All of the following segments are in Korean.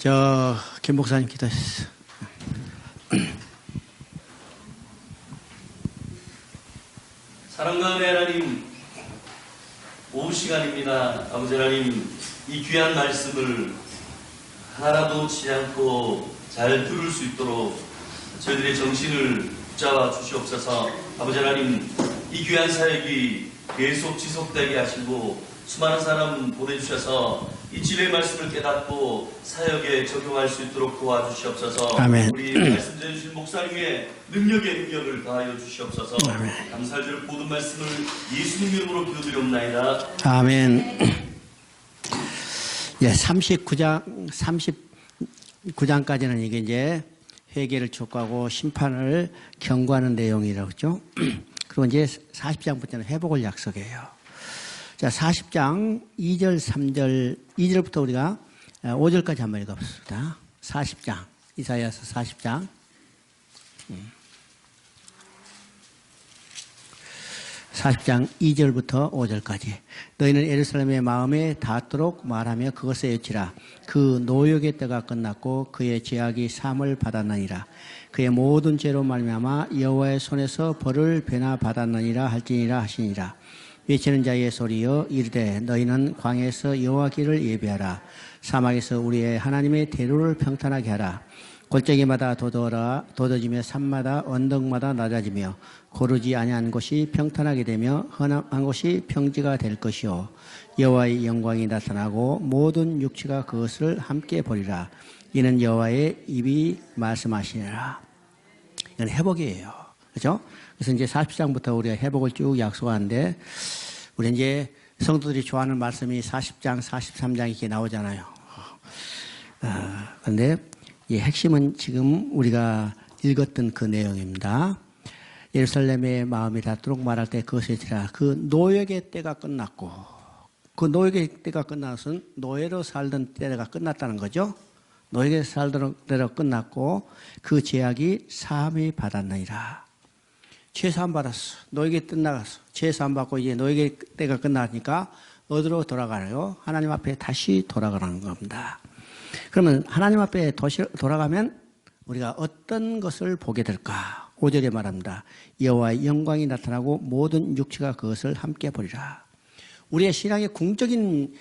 김 목사님 기도했어. 사랑과 은혜 하나님, 오후 시간입니다. 아버지 하나님, 이 귀한 말씀을 하나도 놓치지 않고 잘 들을 수 있도록 저희들의 정신을 붙잡아 주시옵소서. 아버지 하나님, 이 귀한 사역이 계속 지속되게 하시고 수많은 사람 보내주셔서 이 진리의 말씀을 깨닫고 사역에 적용할 수 있도록 도와주시옵소서. 아멘. 우리 말씀 전해주신 목사님의 능력에 능력을 더하여 주시옵소서. 아멘. 감사드릴 모든 말씀을 예수님 이름으로 기도드리옵나이다. 아멘. 예, 39장까지는 이게 이제 회개를 촉구하고 심판을 경고하는 내용이라고 했죠. 그리고 이제 40장부터는 회복을 약속해요. 자, 40장 2절, 3절, 2절부터 우리가 5절까지 한번 읽어보겠습니다. 40장, 이사야서 40장. 40장 2절부터 5절까지. 너희는 예루살렘의 마음에 닿도록 말하며 그것에 외치라. 그 노역의 때가 끝났고 그의 죄악이 사함을 받았느니라. 그의 모든 죄로 말미암아 여호와의 손에서 벌을 배나 받았느니라 할지니라 하시니라. 외치는 자의 소리여 이르되 너희는 광야에서 여호와 길을 예비하라. 사막에서 우리의 하나님의 대로를 평탄하게 하라. 골짜기마다 돋아지며 산마다 언덕마다 낮아지며 고르지 아니한 곳이 평탄하게 되며 험한 곳이 평지가 될 것이요 여호와의 영광이 나타나고 모든 육체가 그것을 함께 보리라. 이는 여호와의 입이 말씀하시니라. 이건 회복이에요. 그렇죠? 그래서 이제 40장부터 우리가 회복을 쭉 약속하는데 우리 이제 성도들이 좋아하는 말씀이 40장, 43장 이렇게 나오잖아요. 그런데 이 핵심은 지금 우리가 읽었던 그 내용입니다. 예루살렘의 마음이 닿도록 말할 때 그것에 지라. 그 노역의 때가 끝났고, 그 노역의 때가 끝난 것은 노예로 살던 때가 끝났다는 거죠. 노예로 살던 때가 끝났고 그 죄악이 사함이 받았느니라. 죄사함 받았어. 노예의 때 나갔어. 죄사함 받고 이제 노예의 때가 끝나니까 어디로 돌아가요? 하나님 앞에 다시 돌아가는 겁니다. 그러면 하나님 앞에 돌아가면 우리가 어떤 것을 보게 될까? 5절에 말합니다. 여호와의 영광이 나타나고 모든 육체가 그것을 함께 보리라. 우리의 신앙의 궁적인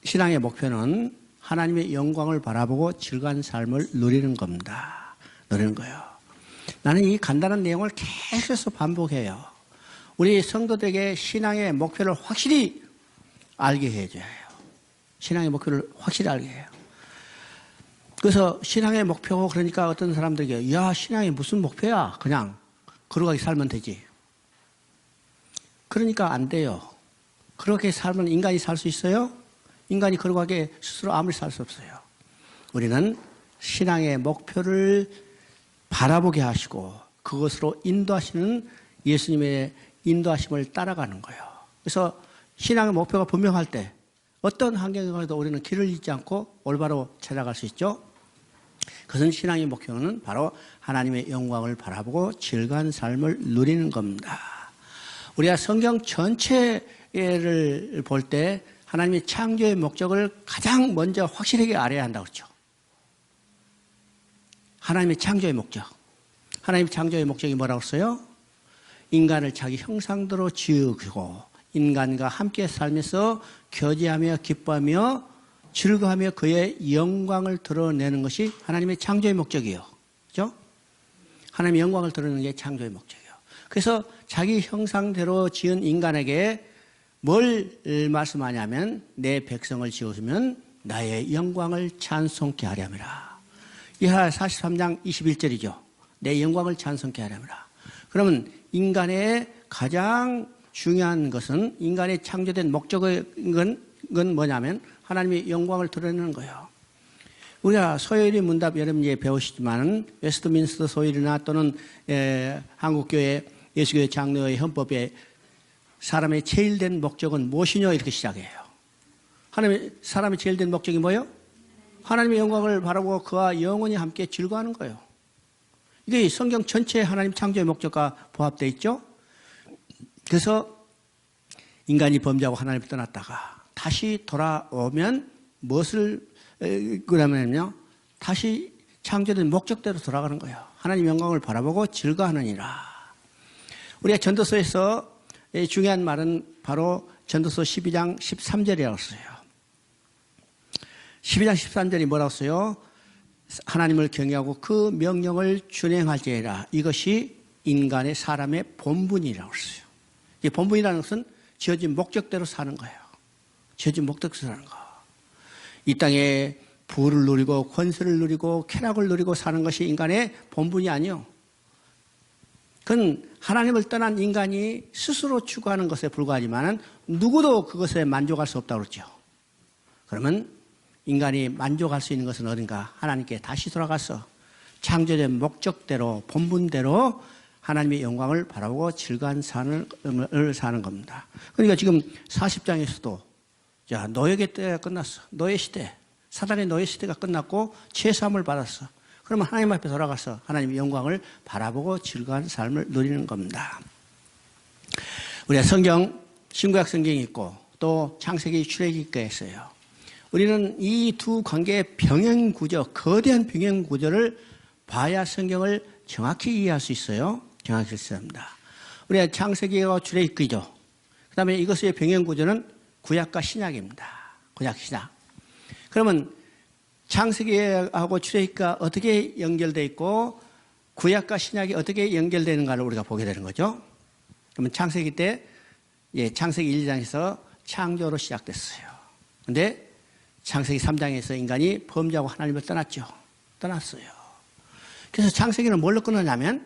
신앙의 목표는 하나님의 영광을 바라보고 즐거운 삶을 누리는 겁니다. 누리는 거예요. 나는 이 간단한 내용을 계속해서 반복해요. 우리 성도들에게 신앙의 목표를 확실히 알게 해줘야 해요. 신앙의 목표를 확실히 알게 해요. 그래서 신앙의 목표, 그러니까 어떤 사람들에게 야, 신앙이 무슨 목표야? 그냥 걸어가게 살면 되지. 그러니까 안 돼요. 그렇게 살면 인간이 살 수 있어요? 인간이 걸어가게 스스로 아무리 살 수 없어요. 우리는 신앙의 목표를 바라보게 하시고 그것으로 인도하시는 예수님의 인도하심을 따라가는 거예요. 그래서 신앙의 목표가 분명할 때 어떤 환경에도 우리는 길을 잃지 않고 올바로 찾아갈 수 있죠. 그것은 신앙의 목표는 바로 하나님의 영광을 바라보고 즐거운 삶을 누리는 겁니다. 우리가 성경 전체를 볼 때 하나님의 창조의 목적을 가장 먼저 확실하게 알아야 한다고 그랬죠. 하나님의 창조의 목적. 하나님의 창조의 목적이 뭐라고 했어요? 인간을 자기 형상대로 지으시고 인간과 함께 살면서 교제하며 기뻐하며 즐거워하며 그의 영광을 드러내는 것이 하나님의 창조의 목적이에요. 그렇죠? 하나님의 영광을 드러내는 게 창조의 목적이에요. 그래서 자기 형상대로 지은 인간에게 뭘 말씀하냐면 내 백성을 지으시면 나의 영광을 찬송케 하렴이라. 이하 43장 21절이죠. 내 영광을 찬송케 하렴이라. 그러면 인간의 가장 중요한 것은 인간의 창조된 목적인 건 뭐냐면 하나님의 영광을 드러내는 거예요. 우리가 소요일의 문답 여러분 이제 배우시지만 웨스트민스터 소요일이나 또는 한국교회 예수교회 장로의 헌법에 사람의 제일 된 목적은 무엇이냐 이렇게 시작해요. 사람의 제일 된 목적이 뭐예요? 하나님의 영광을 바라보고 그와 영원히 함께 즐거워하는 거예요. 이게 성경 전체에 하나님 창조의 목적과 부합되어 있죠. 그래서 인간이 범죄하고 하나님을 떠났다가 다시 돌아오면 무엇을 그러면요, 다시 창조된 목적대로 돌아가는 거예요. 하나님 영광을 바라보고 즐거워하느니라. 우리가 전도서에서 중요한 말은 바로 전도서 12장 13절이라고 써요. 12장 13절이 뭐라고 써요? 하나님을 경외하고 그 명령을 준행할지어다. 이것이 인간의 사람의 본분이라고 써요. 이 본분이라는 것은 지어진 목적대로 사는 거예요. 지어진 목적대로 사는 거. 이 땅에 부를 누리고 권세를 누리고 쾌락을 누리고 사는 것이 인간의 본분이 아니요. 그건 하나님을 떠난 인간이 스스로 추구하는 것에 불과하지만 누구도 그것에 만족할 수 없다고 그러죠. 그러면 인간이 만족할 수 있는 것은 어딘가? 하나님께 다시 돌아가서 창조된 목적대로 본분대로 하나님의 영광을 바라보고 즐거운 삶을 사는 겁니다. 그러니까 지금 40장에서도 자, 노예의 때가 끝났어. 노예 시대. 사단의 노예 시대가 끝났고 죄사함을 받았어. 그러면 하나님 앞에 돌아가서 하나님의 영광을 바라보고 즐거운 삶을 누리는 겁니다. 우리가 성경, 신구약 성경이 있고 또 창세기, 출애굽기가 있어요. 우리는 이 두 관계의 병행 구조, 거대한 병행 구조를 봐야 성경을 정확히 이해할 수 있어요. 정확히 있습니다. 우리가 창세기와 출애굽기죠. 그 다음에 이것의 병행 구조는 구약과 신약입니다. 구약, 신약. 그러면 창세기하고 출애굽기가 어떻게 연결되어 있고 구약과 신약이 어떻게 연결되는가를 우리가 보게 되는 거죠. 그러면 창세기 때, 창세기 1장에서 창조로 시작됐어요. 그런데 창세기 3장에서 인간이 범죄하고 하나님을 떠났죠. 떠났어요. 그래서 창세기는 뭘로 끝나냐면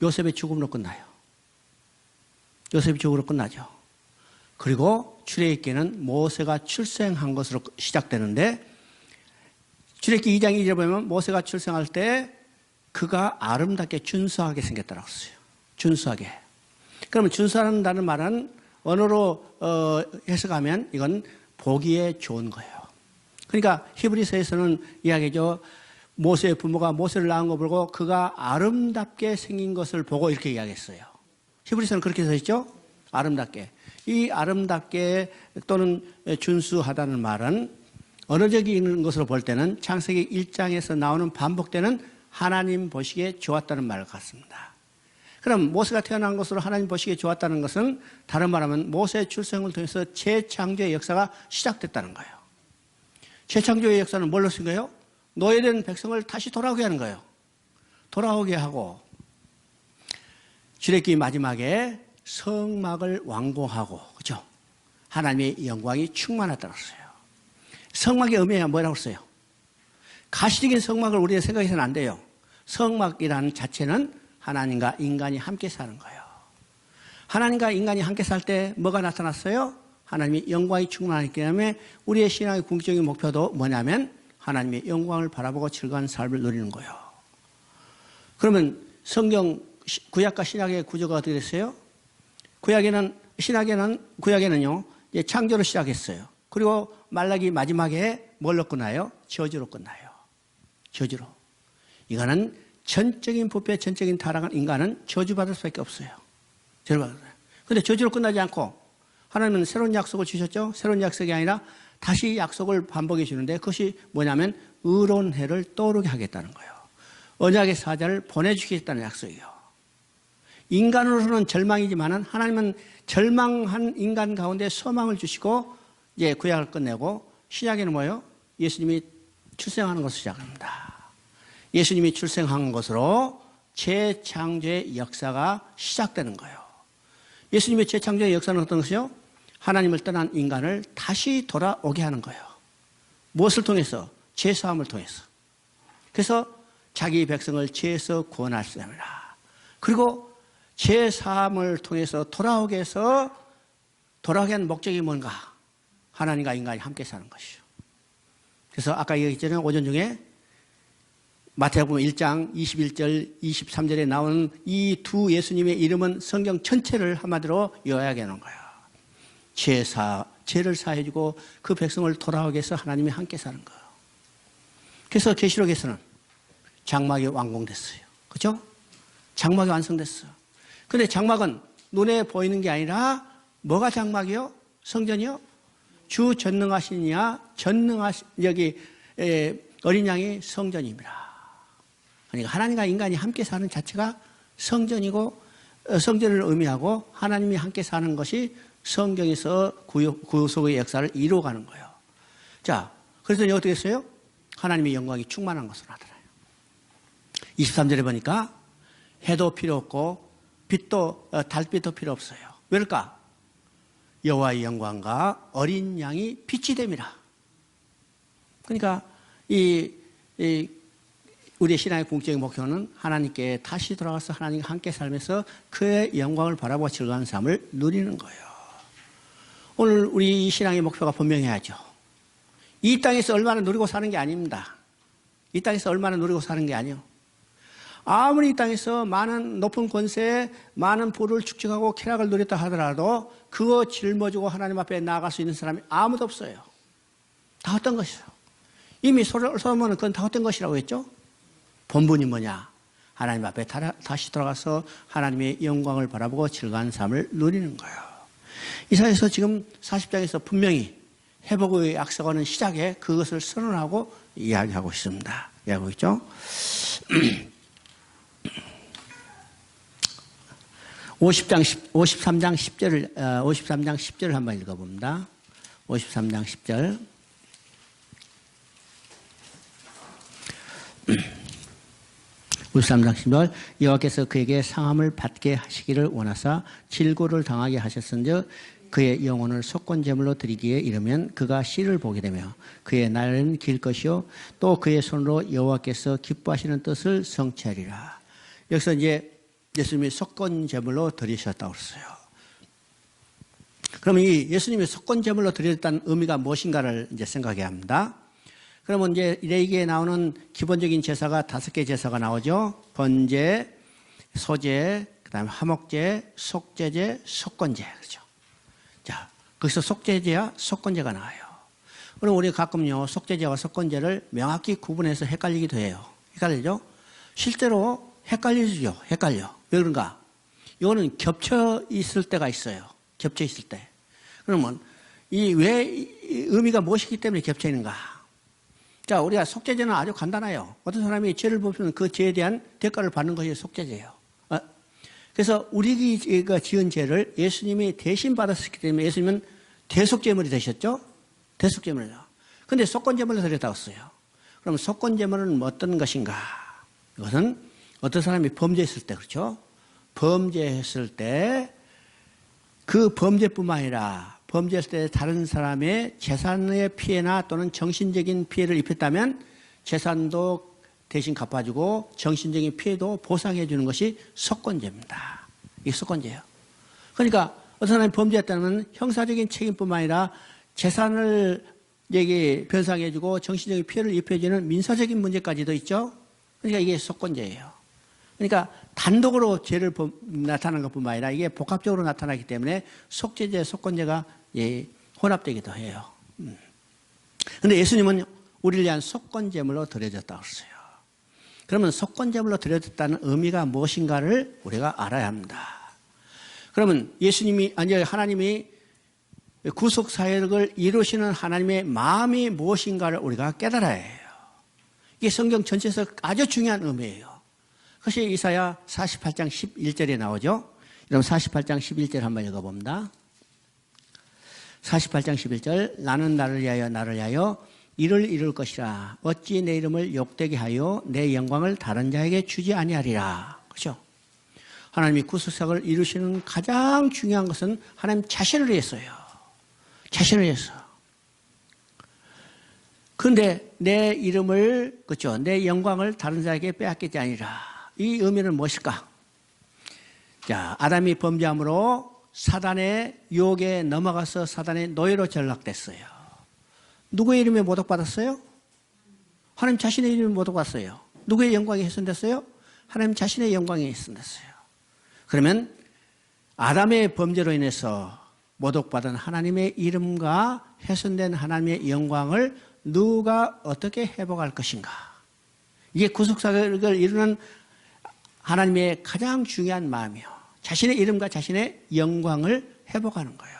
요셉의 죽음으로 끝나요. 요셉의 죽음으로 끝나죠. 그리고 출애굽기는 모세가 출생한 것으로 시작되는데 출애굽기 2장 2절에 보면 모세가 출생할 때 그가 아름답게 준수하게 생겼다고 했어요. 준수하게. 그러면 준수한다는 말은 언어로 해석하면 이건 보기에 좋은 거예요. 그러니까 히브리서에서는 이야기죠. 모세의 부모가 모세를 낳은 거 보고 그가 아름답게 생긴 것을 보고 이렇게 이야기했어요. 히브리서는 그렇게 써 있죠. 아름답게. 이 아름답게 또는 준수하다는 말은 언어적인 것으로 볼 때는 창세기 1장에서 나오는 반복되는 하나님 보시기에 좋았다는 말 같습니다. 그럼 모세가 태어난 것으로 하나님 보시기에 좋았다는 것은 다른 말하면 모세의 출생을 통해서 재창조의 역사가 시작됐다는 거예요. 재창조의 역사는 뭘로 쓴 거예요? 노예된 백성을 다시 돌아오게 하는 거예요. 돌아오게 하고 출애굽기 마지막에 성막을 완공하고, 그죠? 하나님의 영광이 충만하다고 했어요. 성막의 의미가 뭐라고 했어요? 가시적인 성막을 우리가 생각해서는 안 돼요. 성막이라는 자체는 하나님과 인간이 함께 사는 거예요. 하나님과 인간이 함께 살 때 뭐가 나타났어요? 하나님의 영광이 충만하기 때문에 우리의 신앙의 궁극적인 목표도 뭐냐면 하나님의 영광을 바라보고 즐거운 삶을 누리는 거예요. 그러면 성경 구약과 신약의 구조가 어떻게 됐어요? 구약에는요, 창조로 시작했어요. 그리고 말라기 마지막에 뭘로 끝나요? 저주로 끝나요. 저주로. 이거는 전적인 부패, 전적인 타락한 인간은 저주받을 수밖에 없어요. 저주받을 수밖에. 그런데 저주로 끝나지 않고 하나님은 새로운 약속을 주셨죠? 새로운 약속이 아니라 다시 약속을 반복해 주는데 그것이 뭐냐면 의로운 해를 떠오르게 하겠다는 거예요. 언약의 사자를 보내주겠다는 약속이에요. 인간으로서는 절망이지만은 하나님은 절망한 인간 가운데 소망을 주시고 이제 구약을 끝내고 신약에는 뭐예요? 예수님이 출생하는 것을 시작합니다. 예수님이 출생한 것으로 재창조의 역사가 시작되는 거예요. 예수님의 재창조의 역사는 어떤 것이요? 하나님을 떠난 인간을 다시 돌아오게 하는 거예요. 무엇을 통해서? 죄사함을 통해서. 그래서 자기 백성을 죄에서 구원하십니다. 그리고 죄사함을 통해서 돌아오게 해서 돌아오게 하는 목적이 뭔가? 하나님과 인간이 함께 사는 것이죠. 그래서 아까 얘기했잖아요. 오전 중에 마태복음 1장 21절 23절에 나오는 이 두 예수님의 이름은 성경 전체를 한마디로 요약해 놓은 거예요. 죄를 사해주고 그 백성을 돌아오게 해서 하나님이 함께 사는 거예요. 그래서 계시록에서는 장막이 완공됐어요. 그렇죠? 장막이 완성됐어요. 그런데 장막은 눈에 보이는 게 아니라 뭐가 장막이요? 성전이요? 주 전능하신 이야 여기 어린 양이 성전입니다. 그러니까 하나님과 인간이 함께 사는 자체가 성전이고 성전을 의미하고 하나님이 함께 사는 것이 성경에서 구속의 역사를 이루어가는 거예요. 자, 그래서 어떻게 했어요? 하나님의 영광이 충만한 것으로 나타나요. 23절에 보니까 해도 필요 없고 빛도 달빛도 필요 없어요. 왜일까? 여호와의 영광과 어린 양이 빛이 됨이라. 그러니까 우리의 신앙의 공적인 목표는 하나님께 다시 돌아가서 하나님과 함께 살면서 그의 영광을 바라보고 즐거운 삶을 누리는 거예요. 오늘 우리 신앙의 목표가 분명해야죠. 이 땅에서 얼마나 누리고 사는 게 아닙니다. 이 땅에서 얼마나 누리고 사는 게 아니에요. 아무리 이 땅에서 많은 높은 권세에 많은 부를 축적하고 쾌락을 누렸다 하더라도 그거 짊어지고 하나님 앞에 나아갈 수 있는 사람이 아무도 없어요. 다 헛된 것이죠. 이미 솔로몬은 그건 다 헛된 것이라고 했죠. 본분이 뭐냐? 하나님 앞에 다시 돌아가서 하나님의 영광을 바라보고 즐거운 삶을 누리는 거예요. 이사야서 지금 40장에서 분명히 회복의 약속하는 시작에 그것을 선언하고 이야기하고 있습니다. 이야기하고 있죠. 53장 10절을 한번 읽어봅니다. 53장 10절. 여호와께서 그에게 상함을 받게 하시기를 원하사 질고를 당하게 하셨은즉 그의 영혼을 속건제물로 드리기에 이르면 그가 씨를 보게 되며 그의 날은 길 것이요 또 그의 손으로 여호와께서 기뻐하시는 뜻을 성취하리라. 여기서 이제 예수님이 속건제물로 드리셨다고 그랬어요. 그러면 이 예수님이 속건제물로 드렸다는 의미가 무엇인가를 이제 생각해야 합니다. 그러면 이제 레위기에 나오는 기본적인 제사가 5개 제사가 나오죠. 번제, 소제, 그다음에 화목제, 속제제, 속건제. 그렇죠. 자, 거기서 속제제와 속건제가 나와요. 그럼 우리가 가끔요, 속제제와 속건제를 명확히 구분해서 헷갈리기도 해요. 헷갈리죠? 실제로 헷갈리죠. 헷갈려. 왜 그런가? 이거는 겹쳐 있을 때가 있어요. 겹쳐 있을 때. 그러면 왜 의미가 무엇이기 때문에 겹쳐 있는가? 자, 우리가 속죄제는 아주 간단해요. 어떤 사람이 죄를 범하면 그 죄에 대한 대가를 받는 것이 속죄제예요. 그래서 우리가 지은 죄를 예수님이 대신 받았기 때문에 예수님은 대속제물이 되셨죠? 대속제물이요. 근데 속건제물로 드렸다고 했어요. 그럼 속건제물은 어떤 것인가? 이것은 어떤 사람이 범죄했을 때, 그렇죠? 범죄했을 때 그 범죄뿐만 아니라 범죄했을 때 다른 사람의 재산의 피해나 또는 정신적인 피해를 입혔다면 재산도 대신 갚아주고 정신적인 피해도 보상해 주는 것이 속건제입니다. 이게 속건제예요. 그러니까 어떤 사람이 범죄했다면 형사적인 책임뿐만 아니라 재산을 변상해 주고 정신적인 피해를 입혀주는 민사적인 문제까지도 있죠. 그러니까 이게 속건제예요. 그러니까 단독으로 죄를 나타나는 것뿐만 아니라 이게 복합적으로 나타나기 때문에 속죄제, 속건제가 혼합되기도 해요. 그런데 예수님은 우리를 위한 속건제물로 드려졌다고 했어요. 그러면 속건제물로 드려졌다는 의미가 무엇인가를 우리가 알아야 합니다. 그러면 하나님이 구속사역을 이루시는 하나님의 마음이 무엇인가를 우리가 깨달아야 해요. 이게 성경 전체에서 아주 중요한 의미예요. 그것이 이사야 48장 11절에 나오죠. 여러분 48장 11절 한번 읽어봅니다. 48장 11절 나는 나를 위하여 이를 이룰 것이라 어찌 내 이름을 욕되게 하여 내 영광을 다른 자에게 주지 아니하리라. 그렇죠? 하나님이 구속사역을 이루시는 가장 중요한 것은 하나님 자신을 위해서예요. 자신을 위해서. 그런데 내 이름을, 그렇죠? 내 영광을 다른 자에게 빼앗기지 아니라. 이 의미는 무엇일까? 자, 아담이 범죄함으로 사단의 유혹에 넘어가서 사단의 노예로 전락됐어요. 누구의 이름에 모독받았어요? 하나님 자신의 이름에 모독받았어요. 누구의 영광이 훼손됐어요? 하나님 자신의 영광이 훼손됐어요. 그러면 아담의 범죄로 인해서 모독받은 하나님의 이름과 훼손된 하나님의 영광을 누가 어떻게 회복할 것인가? 이게 구속사역을 이루는 하나님의 가장 중요한 마음이요. 자신의 이름과 자신의 영광을 회복하는 거예요.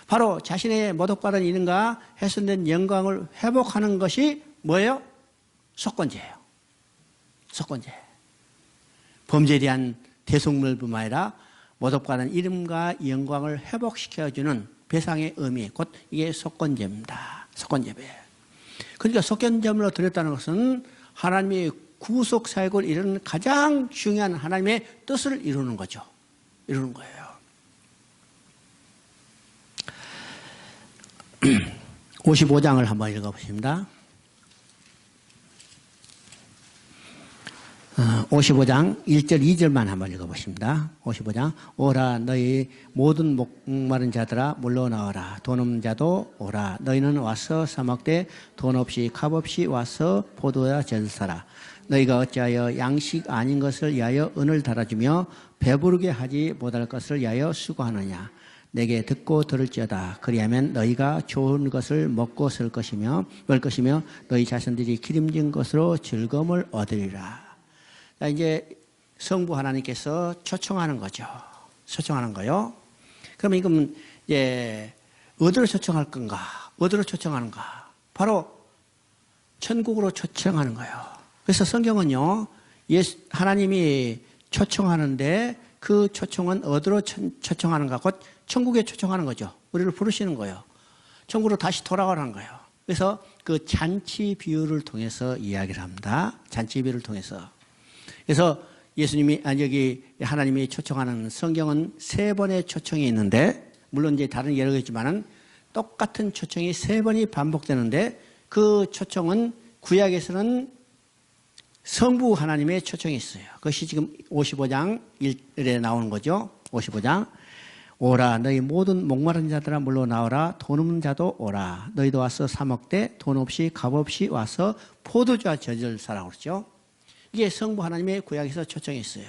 바로 자신의 모독받은 이름과 훼손된 영광을 회복하는 것이 뭐예요? 속건제예요. 속건제. 범죄에 대한 대속물뿐만 아니라 모독받은 이름과 영광을 회복시켜주는 배상의 의미, 곧 이게 속건제입니다. 속건제배. 그러니까 속건제물로 드렸다는 것은 하나님의 구속사역을 이루는 가장 중요한 하나님의 뜻을 이루는 거죠. 이루는 거예요. 55장을 한번 읽어보십니다. 55장 1절 2절만 한번 읽어보십니다. 55장 오라 너희 모든 목마른 자들아 물러나와라. 돈 없는 자도 오라. 너희는 와서 사 먹되 돈 없이 값 없이 와서 포도야 젖을 사라. 너희가 어찌하여 양식 아닌 것을 위하여 은을 달아주며 배부르게 하지 못할 것을 위하여 수고하느냐. 내게 듣고 들을지어다. 그리하면 너희가 좋은 것을 먹고 설 것이며 너희 자손들이 기름진 것으로 즐거움을 얻으리라. 자, 이제 성부 하나님께서 초청하는 거죠. 초청하는 거요. 그러면 이건 이제 어디로 초청할 건가? 어디로 초청하는가? 바로 천국으로 초청하는 거예요. 그래서 성경은요, 하나님이 초청하는데 그 초청은 어디로 초청하는가? 곧 천국에 초청하는 거죠. 우리를 부르시는 거예요. 천국으로 다시 돌아가라는 거예요. 그래서 그 잔치 비유를 통해서 이야기를 합니다. 잔치 비유를 통해서. 그래서 여기 하나님이 초청하는 성경은 3번의 초청이 있는데, 물론 이제 다른 예로가 있지만은 똑같은 초청이 3번이 반복되는데, 그 초청은 구약에서는 성부 하나님의 초청이 있어요. 그것이 지금 55장 1절에 나오는 거죠. 55장. 오라 너희 모든 목마른 자들아 물러나오라. 돈 없는 자도 오라. 너희도 와서 사 먹되 돈 없이 값 없이 와서 포도주와 젖을 사라 그러죠. 이게 성부 하나님의 구약에서 초청이 있어요.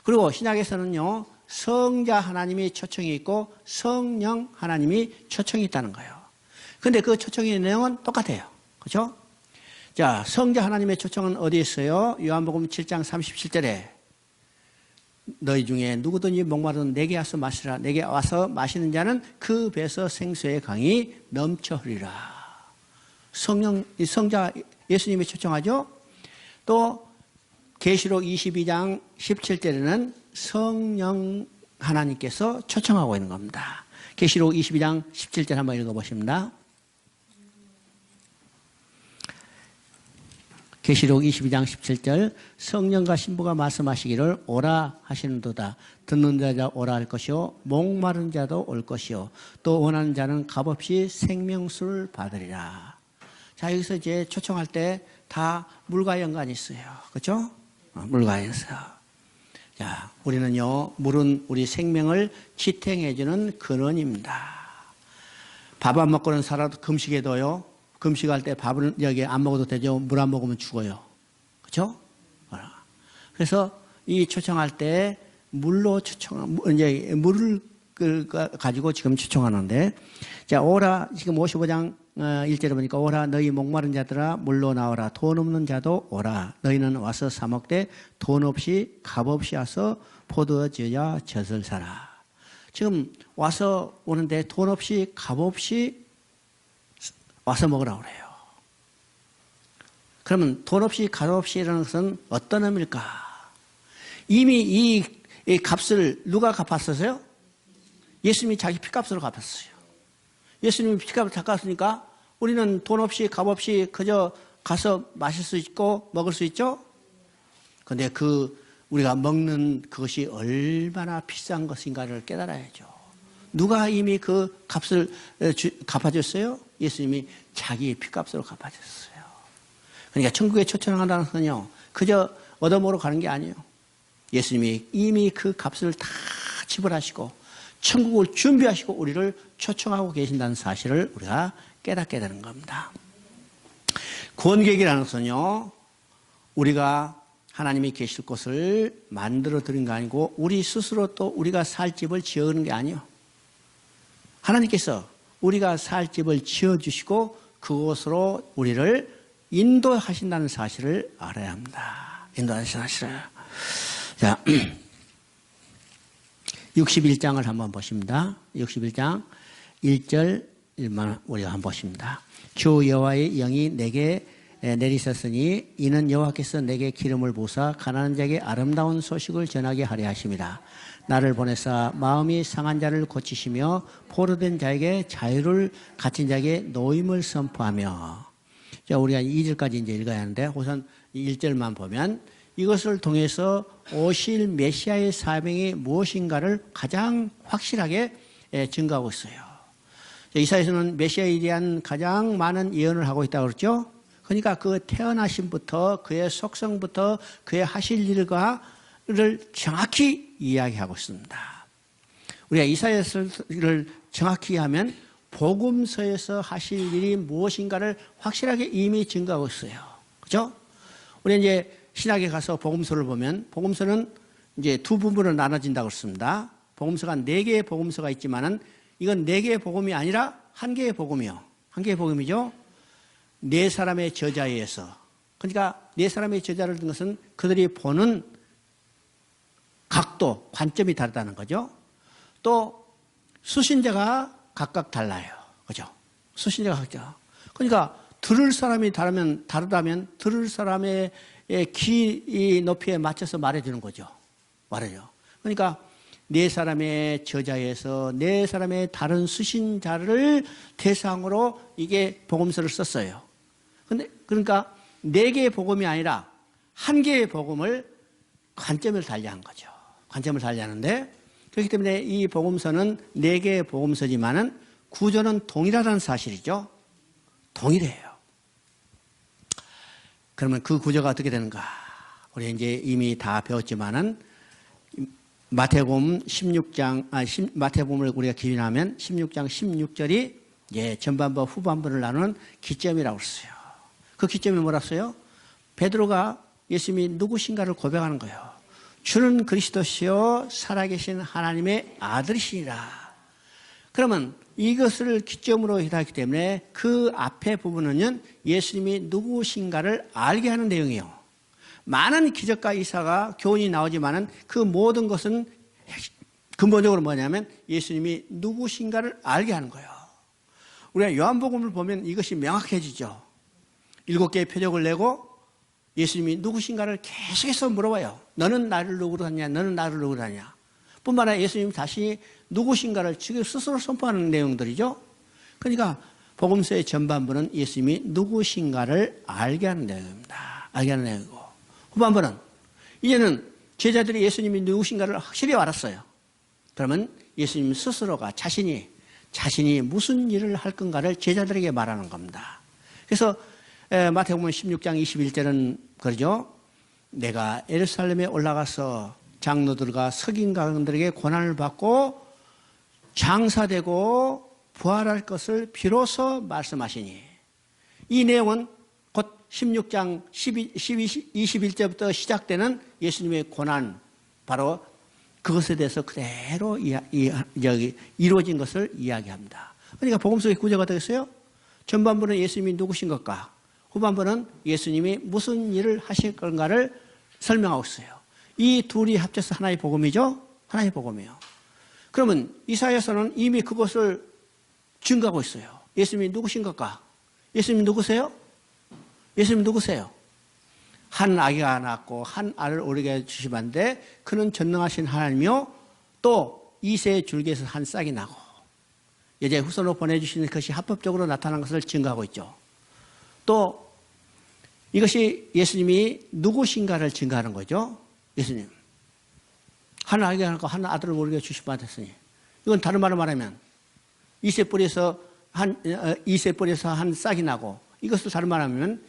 그리고 신약에서는요, 성자 하나님이 초청이 있고 성령 하나님이 초청이 있다는 거예요. 근데 그 초청의 내용은 똑같아요. 그렇죠? 자, 성자 하나님의 초청은 어디에 있어요? 요한복음 7장 37절에 너희 중에 누구든지 목마르든 내게 와서 마시라. 내게 와서 마시는 자는 그 배에서 생수의 강이 넘쳐 흐리라. 성자 예수님이 초청하죠. 또 계시록 22장 17절에는 성령 하나님께서 초청하고 있는 겁니다. 계시록 22장 17절 한번 읽어보십니다. 계시록 22장 17절 성령과 신부가 말씀하시기를 오라 하시는도다. 듣는 자가 오라 할 것이요 목마른 자도 올 것이요 또 원하는 자는 값없이 생명수를 받으리라. 자, 여기서 이제 초청할 때 다 물과 연관이 있어요. 그렇죠? 물과 있어요. 자, 우리는요, 물은 우리 생명을 지탱해주는 근원입니다. 밥 안 먹고는 살아도 금식해도요, 금식할 때 밥을 여기 안 먹어도 되죠. 물 안 먹으면 죽어요. 그렇죠? 그래서 이 초청할 때 물로 이제 물을 가지고 지금 초청하는데, 자, 오라, 지금 55장 1절에 보니까 오라 너희 목마른 자들아 물로 나오라. 돈 없는 자도 오라. 너희는 와서 사 먹되 돈 없이 값 없이 와서 포도주야 젖을 사라. 지금 와서 오는데 돈 없이 값 없이 와서 먹으라고 그래요. 그러면 돈 없이 값 없이라는 것은 어떤 의미일까? 이미 이 값을 누가 갚았었어요? 예수님이 자기 피값으로 갚았어요. 예수님이 피값을 다 갚았으니까 우리는 돈 없이 값 없이 그저 가서 마실 수 있고 먹을 수 있죠? 근데 우리가 먹는 그것이 얼마나 비싼 것인가를 깨달아야죠. 누가 이미 그 값을 갚아줬어요? 예수님이 자기 피값으로 갚아줬어요. 그러니까 천국에 초청한다는 것은요, 그저 얻어먹으러 가는 게 아니에요. 예수님이 이미 그 값을 다 지불하시고 천국을 준비하시고 우리를 초청하고 계신다는 사실을 우리가 깨닫게 되는 겁니다. 구원계획이라는 것은요, 우리가 하나님이 계실 곳을 만들어 드린 거 아니고 우리 스스로 또 우리가 살 집을 지어오는 게 아니에요. 하나님께서 우리가 살 집을 지어주시고 그곳으로 우리를 인도하신다는 사실을 알아야 합니다. 인도하시는 사실을. 자, 61장을 한번 보십니다. 61장 1절만 우리가 한번 보십니다. 주 여호와의 영이 내게 내리셨으니 이는 여호와께서 내게 기름을 부으사 가난한 자에게 아름다운 소식을 전하게 하려 하심이라. 나를 보내사 마음이 상한 자를 고치시며 포로된 자에게 자유를, 갇힌 자에게 노임을 선포하며. 자, 우리가 2절까지 이제 읽어야 하는데 우선 1절만 보면 이것을 통해서 오실 메시아의 사명이 무엇인가를 가장 확실하게 증거하고 있어요. 이사야서는 메시아에 대한 가장 많은 예언을 하고 있다고 그랬죠. 그러니까 그 태어나심부터 그의 속성부터 그의 하실 일을 정확히 이야기하고 있습니다. 우리가 이사야서를 정확히 하면 복음서에서 하실 일이 무엇인가를 확실하게 이미 증거하고 있어요. 그죠? 우리 이제 신학에 가서 복음서를 보면 복음서는 이제 두 부분으로 나눠진다고 그랬습니다. 복음서가 4개의 복음서가 있지만은 이건 4개의 복음이 아니라 1개의 복음이요. 1개의 복음이죠. 4사람의 저자에 의해서. 그러니까 4사람의 저자를 든 것은 그들이 보는 각도, 관점이 다르다는 거죠. 또 수신자가 각각 달라요. 그죠? 수신자가 각자. 그러니까 들을 사람이 다르다면 들을 사람의 귀 높이에 맞춰서 말해주는 거죠. 말해요. 그러니까 4사람의 저자에서 4사람의 다른 수신자를 대상으로 이게 복음서를 썼어요. 그러니까 4개의 복음이 아니라 1개의 복음을 관점을 달리한 거죠. 관점을 달리하는데 그렇기 때문에 이 복음서는 4개의 복음서지만은 구조는 동일하다는 사실이죠. 동일해요. 그러면 그 구조가 어떻게 되는가? 우리 이제 이미 다 배웠지만은 마태복음 16장, 마태복음을 우리가 기준하면 16장 16절이 전반부 후반부를 나누는 기점이라고 했어요. 그 기점이 뭐라고요? 베드로가 예수님이 누구신가를 고백하는 거예요. 주는 그리스도시요 살아계신 하나님의 아들이시니라. 그러면 이것을 기점으로 했기 때문에 그 앞에 부분은 예수님이 누구신가를 알게 하는 내용이에요. 많은 기적과 이사가 교훈이 나오지만은 그 모든 것은 근본적으로 뭐냐면 예수님이 누구신가를 알게 하는 거예요. 우리가 요한복음을 보면 이것이 명확해지죠. 7개의 표적을 내고 예수님이 누구신가를 계속해서 물어봐요. 너는 나를 누구로 하냐? 너는 나를 누구로 하냐? 뿐만 아니라 예수님이 다시 누구신가를 지금 스스로 선포하는 내용들이죠. 그러니까 복음서의 전반부는 예수님이 누구신가를 알게 하는 내용입니다. 알게 하는 내용이고 후반부는 이제는 제자들이 예수님이 누구신가를 확실히 알았어요. 그러면 예수님 스스로가 자신이 무슨 일을 할 건가를 제자들에게 말하는 겁니다. 그래서 마태복음 16장 21절은 그러죠. 내가 예루살렘에 올라가서 장로들과 석인강들에게 고난을 받고 장사되고 부활할 것을 비로소 말씀하시니 이 내용은 곧 16장 21절부터 시작되는 예수님의 고난 바로 그것에 대해서 그대로 이루어진 것을 이야기합니다. 그러니까 복음서의 구조가 되겠어요? 전반부는 예수님이 누구신 것과 후반부는 예수님이 무슨 일을 하실 건가를 설명하고 있어요. 이 둘이 합쳐서 하나의 복음이죠? 하나의 복음이에요. 그러면 이사야서는 이미 그것을 증거하고 있어요. 예수님이 누구신 것과 예수님 누구세요? 예수님 누구세요? 한 아기가 낳았고 한 알을 오르게 주시반데 그는 전능하신 하나님이요 또 이새의 줄기에서 한 싹이 나고 여자의 후손으로 보내주시는 것이 합법적으로 나타난 것을 증거하고 있죠. 또 이것이 예수님이 누구신가를 증거하는 거죠. 예수님 한 아기가 낳고 한 아들을 오르게 주시받았으니 이건 다른 말로 말하면 이새 뿌리에서 한 싹이 나고 이것을 다른 말로 하면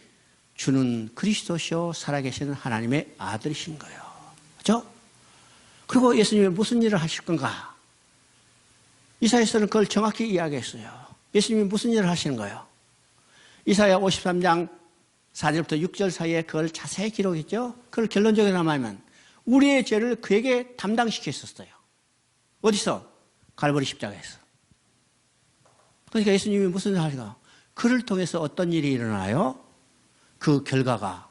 주는 그리스도시요 살아계시는 하나님의 아들이신 거예요. 그렇죠? 그리고 예수님이 무슨 일을 하실 건가? 이사야서는 그걸 정확히 이야기했어요. 예수님이 무슨 일을 하시는 거예요? 이사야 53장 4절부터 6절 사이에 그걸 자세히 기록했죠. 그걸 결론적으로 말하면 우리의 죄를 그에게 담당시켰었어요. 어디서? 갈보리 십자가에서. 그러니까 예수님이 무슨 일을 하실까? 그를 통해서 어떤 일이 일어나요? 그 결과가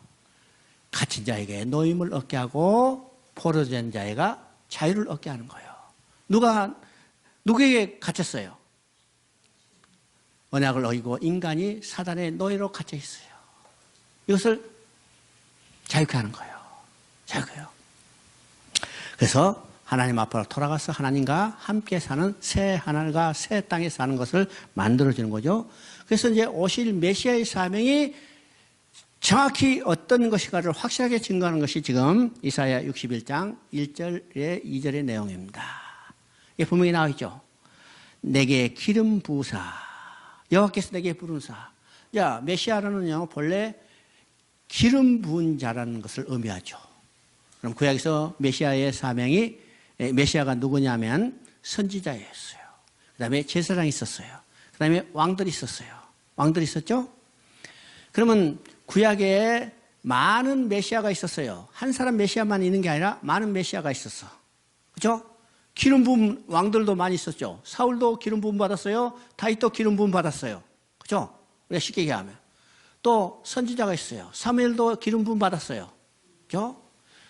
갇힌 자에게 노임을 얻게 하고 포로된 자에게 자유를 얻게 하는 거예요. 누구에게 갇혔어요? 언약을 어기고 인간이 사단의 노예로 갇혀 있어요. 이것을 자유케 하는 거예요. 자유케요. 그래서 하나님 앞으로 돌아가서 하나님과 함께 사는 새 하늘과 새 땅에 사는 것을 만들어주는 거죠. 그래서 이제 오실 메시아의 사명이 정확히 어떤 것인가를 확실하게 증거하는 것이 지금 이사야 61장 1절에 2절의 내용입니다. 이게 분명히 나와 있죠. 내게 기름 부으사, 여호와께서 내게 부르사. 자, 메시아라는요 본래 기름 부은 자라는 것을 의미하죠. 그럼 구약에서 메시아의 사명이, 메시아가 누구냐면 선지자였어요. 그 다음에 제사장이 있었어요. 그 다음에 왕들이 있었어요. 왕들이 있었죠? 그러면 구약에 많은 메시아가 있었어요. 한 사람 메시아만 있는 게 아니라 많은 메시아가 있었어. 그죠? 기름 부은 왕들도 많이 있었죠. 사울도 기름 부음 받았어요. 다윗도 기름 부음 받았어요. 그죠? 우리가 쉽게 얘기하면. 또 선지자가 있어요. 사무엘도 기름 부음 받았어요. 그죠?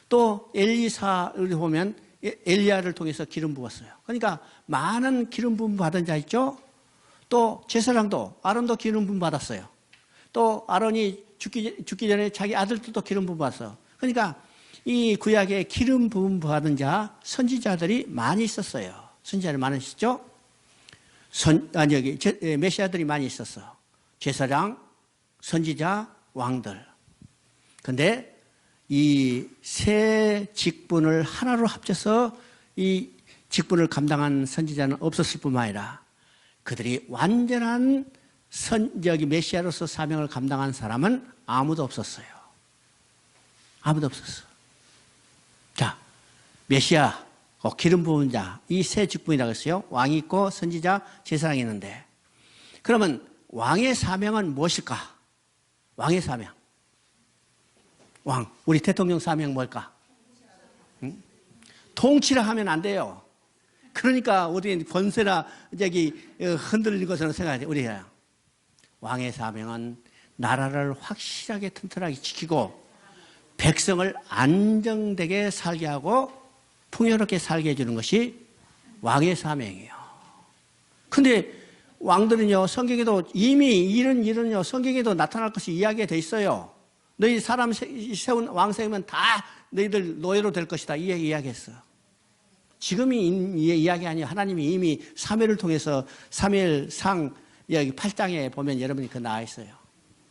또 엘리사를 보면 엘리야를 통해서 기름 부었어요. 그러니까 많은 기름 부음 받은 자 있죠? 또 제사장도 아론도 기름 부음 받았어요. 또 아론이 죽기 전에 자기 아들들도 기름 부음 받았어요. 그러니까 이 구약에 기름 부음 받은 자 선지자들이 많이 있었어요. 선지자들이 많으시죠? 메시아들이 많이 있었어요. 제사장, 선지자, 왕들. 근데 이 세 직분을 하나로 합쳐서 이 직분을 감당한 선지자는 없었을 뿐만 아니라 그들이 완전한 메시아로서 사명을 감당한 사람은 아무도 없었어요. 아무도 없었어. 자, 메시아, 기름 부은 자, 이 세 직분이라고 했어요. 왕이 있고 선지자, 제사장이 있는데 그러면 왕의 사명은 무엇일까? 왕의 사명. 왕, 우리 대통령 사명 뭘까? 응? 통치라 하면 안 돼요. 그러니까 우리 권세나 흔들리는 것으로 생각하지. 우리가 왕의 사명은 나라를 확실하게 튼튼하게 지키고 백성을 안정되게 살게 하고 풍요롭게 살게 해주는 것이 왕의 사명이에요. 근데 왕들은요, 성경에도 이미 이런 일은요, 성경에도 나타날 것이 이야기가 돼 있어요. 너희 사람 세운 왕 세우면 다 너희들 노예로 될 것이다. 이 얘기 이야기했어요. 지금이 이야기 아니에요. 하나님이 이미 사무엘을 통해서 사무엘상 여기 8장에 보면 여러분이 그 나와 있어요.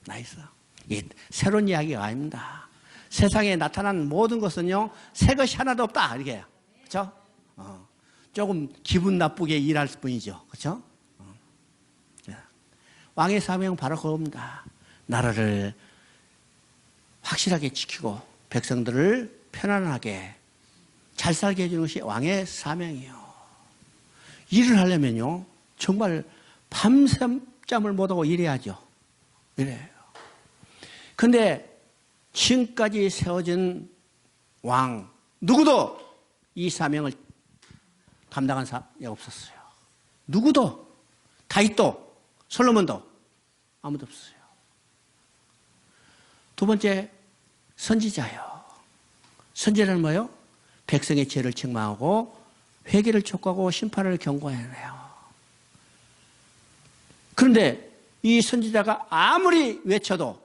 나와 있어. 이게 새로운 이야기가 아닙니다. 세상에 나타난 모든 것은요, 새 것이 하나도 없다. 이렇게. 그렇죠? 조금 기분 나쁘게 일할 뿐이죠. 그렇죠? 왕의 사명은 바로 그겁니다. 나라를 확실하게 지키고 백성들을 편안하게 잘 살게 해주는 것이 왕의 사명이에요. 일을 하려면요, 정말 밤샘잠을 못하고 일해야죠. 이래요. 근데 지금까지 세워진 왕, 누구도 이 사명을 감당한 사람이 없었어요. 누구도, 다윗도, 솔로몬도 아무도 없어요. 두 번째, 선지자요. 선지자는 뭐예요? 백성의 죄를 책망하고 회개를 촉구하고 심판을 경고해내요. 그런데 이 선지자가 아무리 외쳐도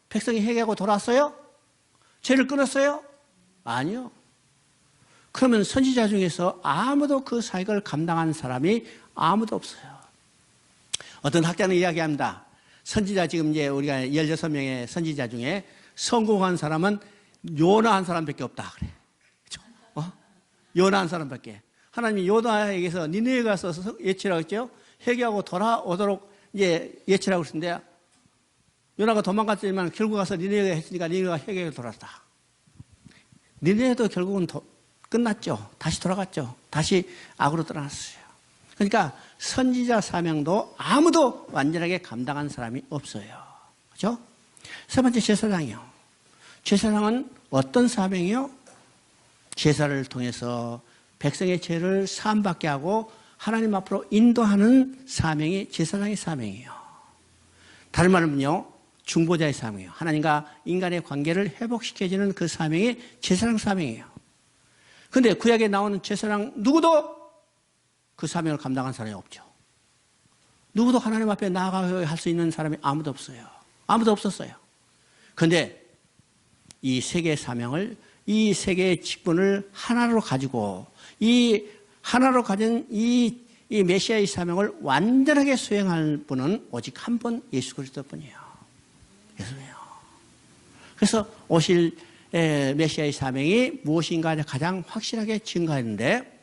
백성이 회개하고 돌아왔어요? 죄를 끊었어요? 아니요. 그러면 선지자 중에서 아무도 그 사역을 감당한 사람이 아무도 없어요. 어떤 학자는 이야기합니다. 선지자 지금 이제 우리가 16명의 선지자 중에 성공한 사람은 요나 한 사람밖에 없다. 그래. 그죠? 요나 한 사람밖에. 하나님이 요나에게서 니느웨에 가서 예치라고 했죠? 회개하고 돌아오도록 이제 예치라고 했는데 요나가 도망갔지만 결국 가서 니느웨가 했으니까 니느웨가 회개에 돌아왔다. 니느웨도 결국은 끝났죠. 다시 돌아갔죠. 다시 악으로 떠났어요. 그러니까 선지자 사명도 아무도 완전하게 감당한 사람이 없어요. 그렇죠? 세 번째, 제사장이요. 제사장은 어떤 사명이요? 제사를 통해서 백성의 죄를 사함받게 하고 하나님 앞으로 인도하는 사명이 제사장의 사명이에요. 다른 말은요, 중보자의 사명이에요. 하나님과 인간의 관계를 회복시켜주는 그 사명이 제사장 사명이에요. 그런데 구약에 나오는 제사장 누구도 그 사명을 감당한 사람이 없죠. 누구도 하나님 앞에 나아가게 할 수 있는 사람이 아무도 없어요. 아무도 없었어요. 그런데 이 세계의 사명을, 이 세계의 직분을 하나로 가지고 이 하나로 가진 이 메시아의 사명을 완전하게 수행할 분은 오직 한 분, 예수 그리스도뿐이에요. 예수님이에요. 그래서 오실 메시아의 사명이 무엇인가 가장 확실하게 증거했는데,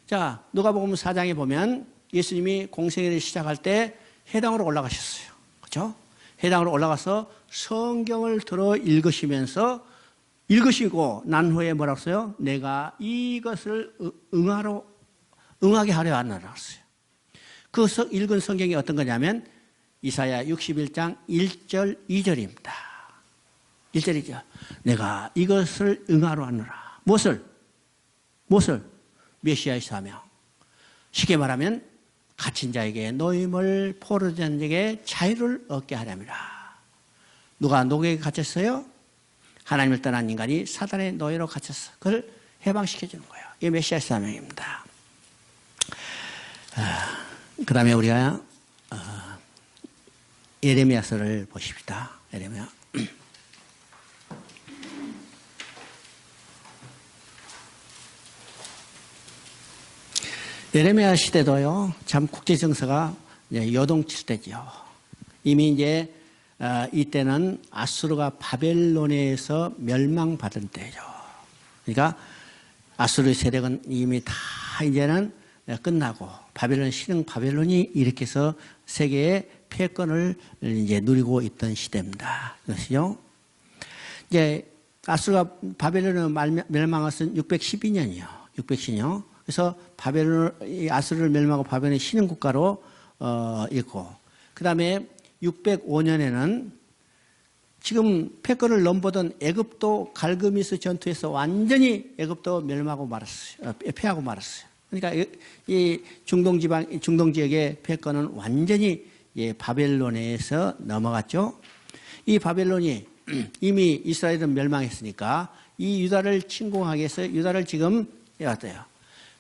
자, 누가복음 4장에 보면 예수님이 공생애를 시작할 때 회당으로 올라가셨어요. 그렇죠? 회당으로 올라가서 성경을 들어 읽으시면서 읽으시고 난 후에 뭐라고 했어요? 내가 이것을 응하게 하려 하노라 했어요. 그 읽은 성경이 어떤 거냐면 이사야 61장 1절 2절입니다. 1절 2절. 내가 이것을 응하러 하노라. 무엇을? 메시아의 사명. 쉽게 말하면 갇힌 자에게 노임을, 포로된 자에게 자유를 얻게 하렵니다. 누가 노예에 갇혔어요? 하나님을 떠난 인간이 사단의 노예로 갇혔어. 그걸 해방시켜주는 거예요. 이게 메시아의 사명입니다. 그 다음에 우리가 예레미야서를 보십시다. 예레미야. 예레미야 시대도요, 참 국제 정세가 요동칠 때죠. 이미 이제 이때는 아수르가 바벨론에서 멸망받은 때죠. 그러니까 아수르 세력은 이미 다 이제는 끝나고 바벨론 신흥 바벨론이 일으켜서 세계의 패권을 이제 누리고 있던 시대입니다. 그것이요. 이제 아수르가 바벨론을 멸망한 것은 612년이요. 612년. 그래서 아수르를 멸망하고 바벨론의 신흥 국가로 있고, 그 다음에 605년에는 지금 패권을 넘보던 애굽도 갈그미스 전투에서 완전히 애굽도 멸망하고 말았어요. 패하고 말았어요. 그러니까 이 중동 지역의 패권은 완전히 바벨론에서 넘어갔죠. 이 바벨론이 이미 이스라엘은 멸망했으니까 이 유다를 침공하기 위해서 유다를 지금 해왔대요.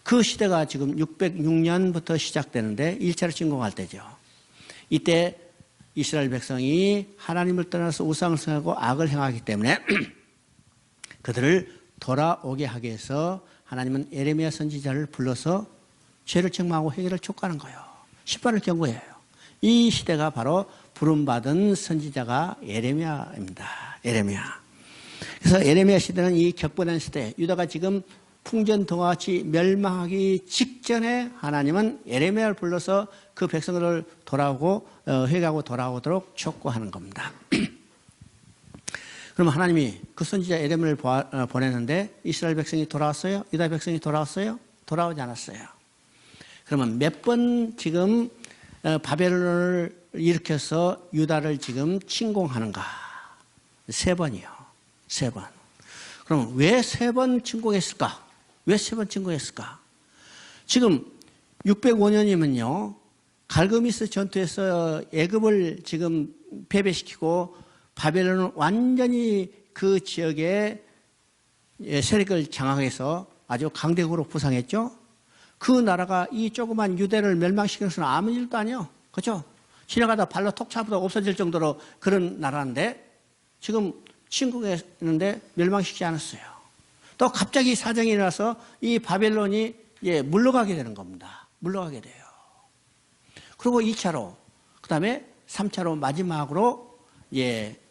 그 시대가 지금 606년부터 시작되는데 1차로 침공할 때죠. 이때 이스라엘 백성이 하나님을 떠나서 우상을 숭배하고 악을 행하기 때문에 그들을 돌아오게 하기 위해서 하나님은 예레미야 선지자를 불러서 죄를 책망하고 회개를 촉구하는 거예요. 십발을 경고해요. 이 시대가 바로 부름받은 선지자가 예레미야입니다. 예레미야. 그래서 예레미야 시대는 이 격분한 시대, 유다가 지금 풍전등화 같이 멸망하기 직전에 하나님은 예레미야를 불러서 그 백성들을 돌아오고 회개하고 돌아오도록 촉구하는 겁니다. 그럼 하나님이 그 선지자 예레미야를 보내는데 이스라엘 백성이 돌아왔어요? 유다 백성이 돌아왔어요? 돌아오지 않았어요. 그러면 몇 번 지금 바벨론을 일으켜서 유다를 지금 침공하는가? 3번이요. 3번. 그럼 왜 3번 침공했을까? 왜 3번 침공했을까? 지금 605년이면요. 갈그미스 전투에서 애굽을 지금 패배시키고 바벨론은 완전히 그 지역의 세력을 장악해서 아주 강대국으로 부상했죠. 그 나라가 이 조그만 유대를 멸망시키는 것은 아무 일도 아니에요. 그렇죠? 지나가다 발로 톡 차보다 없어질 정도로 그런 나라인데 지금 침공했는데 멸망시키지 않았어요. 또 갑자기 사정이 일어나서 이 바벨론이 물러가게 되는 겁니다. 물러가게 돼요. 그리고 2차로, 그 다음에 3차로 마지막으로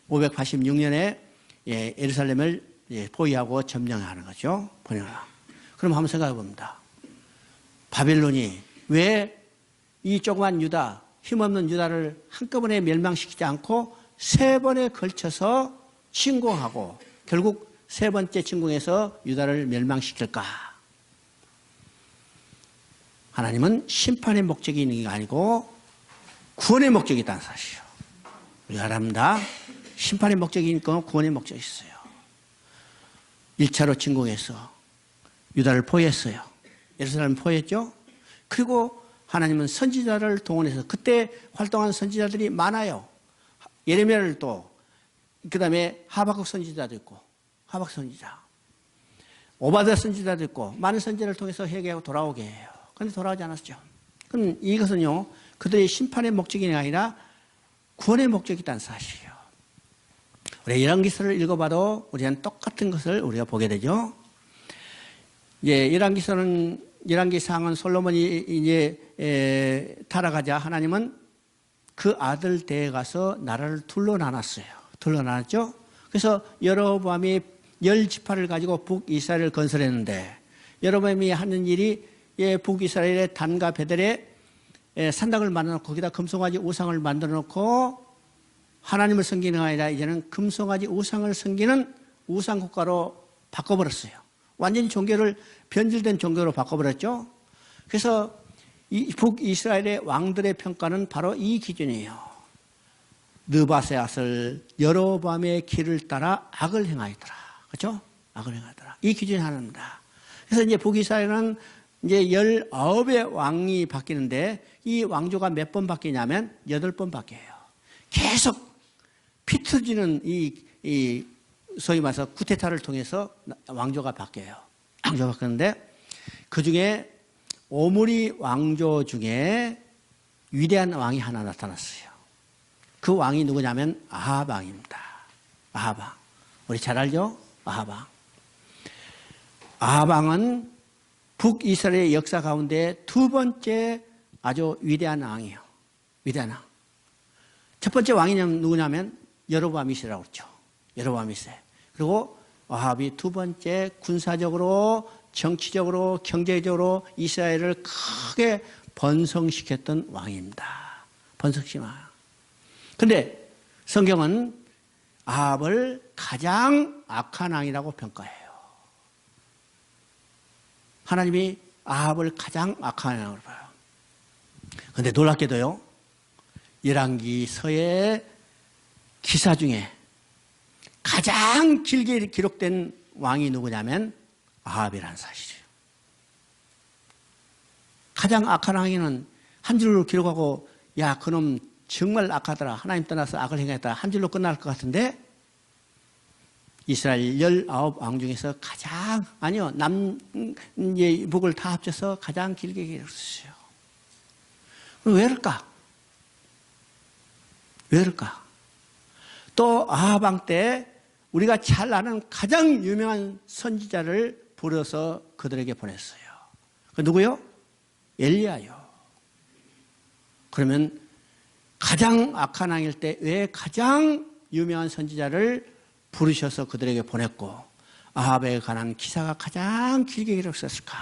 586년에 예루살렘을 포위하고 점령하는 거죠. 그럼 한번 생각해 봅니다. 바벨론이 왜 이 조그만 유다, 힘없는 유다를 한꺼번에 멸망시키지 않고 3번에 걸쳐서 침공하고 결국 3번째 침공에서 유다를 멸망시킬까? 하나님은 심판의 목적이 있는 게 아니고 구원의 목적이 있다는 사실이에요. 우리가 알합니다. 심판의 목적이 있고 구원의 목적이 있어요. 1차로 침공해서 유다를 포위했어요. 예루살렘을 포위했죠. 그리고 하나님은 선지자를 동원해서 그때 활동한 선지자들이 많아요. 예레미야를 또 그 다음에 하박국 선지자도 있고 하박 선지자, 오바댜 선지자도 있고 많은 선지자를 통해서 회개하고 돌아오게 해요. 그런데 돌아오지 않았죠. 그럼 이것은요 그들의 심판의 목적이 아니라 구원의 목적이 있다는 사실이에요. 우리 열왕기서를 읽어봐도 우리는 똑같은 것을 우리가 보게 되죠. 이제 열왕기상은 솔로몬이 이제 타락하자 하나님은 그 아들 댁에 가서 나라를 둘러 나눴어요. 둘러 나눴죠. 그래서 여로보암이 10지파를 가지고 북이스라엘을 건설했는데 여로보암이 하는 일이 북이스라엘의 단과 베델에 산당을 만들어놓고 거기다 금송아지 우상을 만들어놓고 하나님을 섬기는 게 아니라 이제는 금송아지 우상을 섬기는 우상국가로 바꿔버렸어요. 완전히 종교를 변질된 종교로 바꿔버렸죠. 그래서 이 북이스라엘의 왕들의 평가는 바로 이 기준이에요. 느바세앗을 여로보암의 길을 따라 악을 행하였더라. 그렇죠? 악을 행하더라. 이 기준이 하나입니다. 그래서 이제 북이스라엘은 이제 19의 왕이 바뀌는데 이 왕조가 몇 번 바뀌냐면 8번 바뀌어요. 계속 피터지는 이 소위 말해서 쿠데타를 통해서 왕조가 바뀌어요. 왕조가 바뀌는데 그 중에 오므리 왕조 중에 위대한 왕이 하나 나타났어요. 그 왕이 누구냐면 아합 왕입니다. 아합 왕. 우리 잘 알죠? 아합 왕. 아합 왕은 북이스라엘의 역사 가운데 두 번째 아주 위대한 왕이에요. 위대한 왕. 첫 번째 왕이 누구냐면 여로보암이시라고 그랬죠. 여로보암이세. 그리고 아합이 두 번째 군사적으로, 정치적으로, 경제적으로 이스라엘을 크게 번성시켰던 왕입니다. 번성시킨 왕. 그런데 성경은 아합을 가장 악한 왕이라고 평가해요. 하나님이 아합을 가장 악한 왕으로 봐요. 그런데 놀랍게도요, 열왕기서의 기사 중에 가장 길게 기록된 왕이 누구냐면 아합이라는 사실이에요. 가장 악한 왕에는 한 줄로 기록하고 야 그놈 정말 악하더라. 하나님 떠나서 악을 행했다. 한 줄로 끝날 것 같은데 이스라엘 19왕 중에서 가장 아니요 북을 다 합쳐서 가장 길게 기록했어요. 왜 그럴까? 왜 그럴까? 또 아합 왕 때 우리가 잘 아는 가장 유명한 선지자를 부려서 그들에게 보냈어요. 그 누구요? 엘리야요. 그러면 가장 악한 왕일 때 왜 가장 유명한 선지자를 부르셔서 그들에게 보냈고 아합에 관한 기사가 가장 길게 기록됐을까?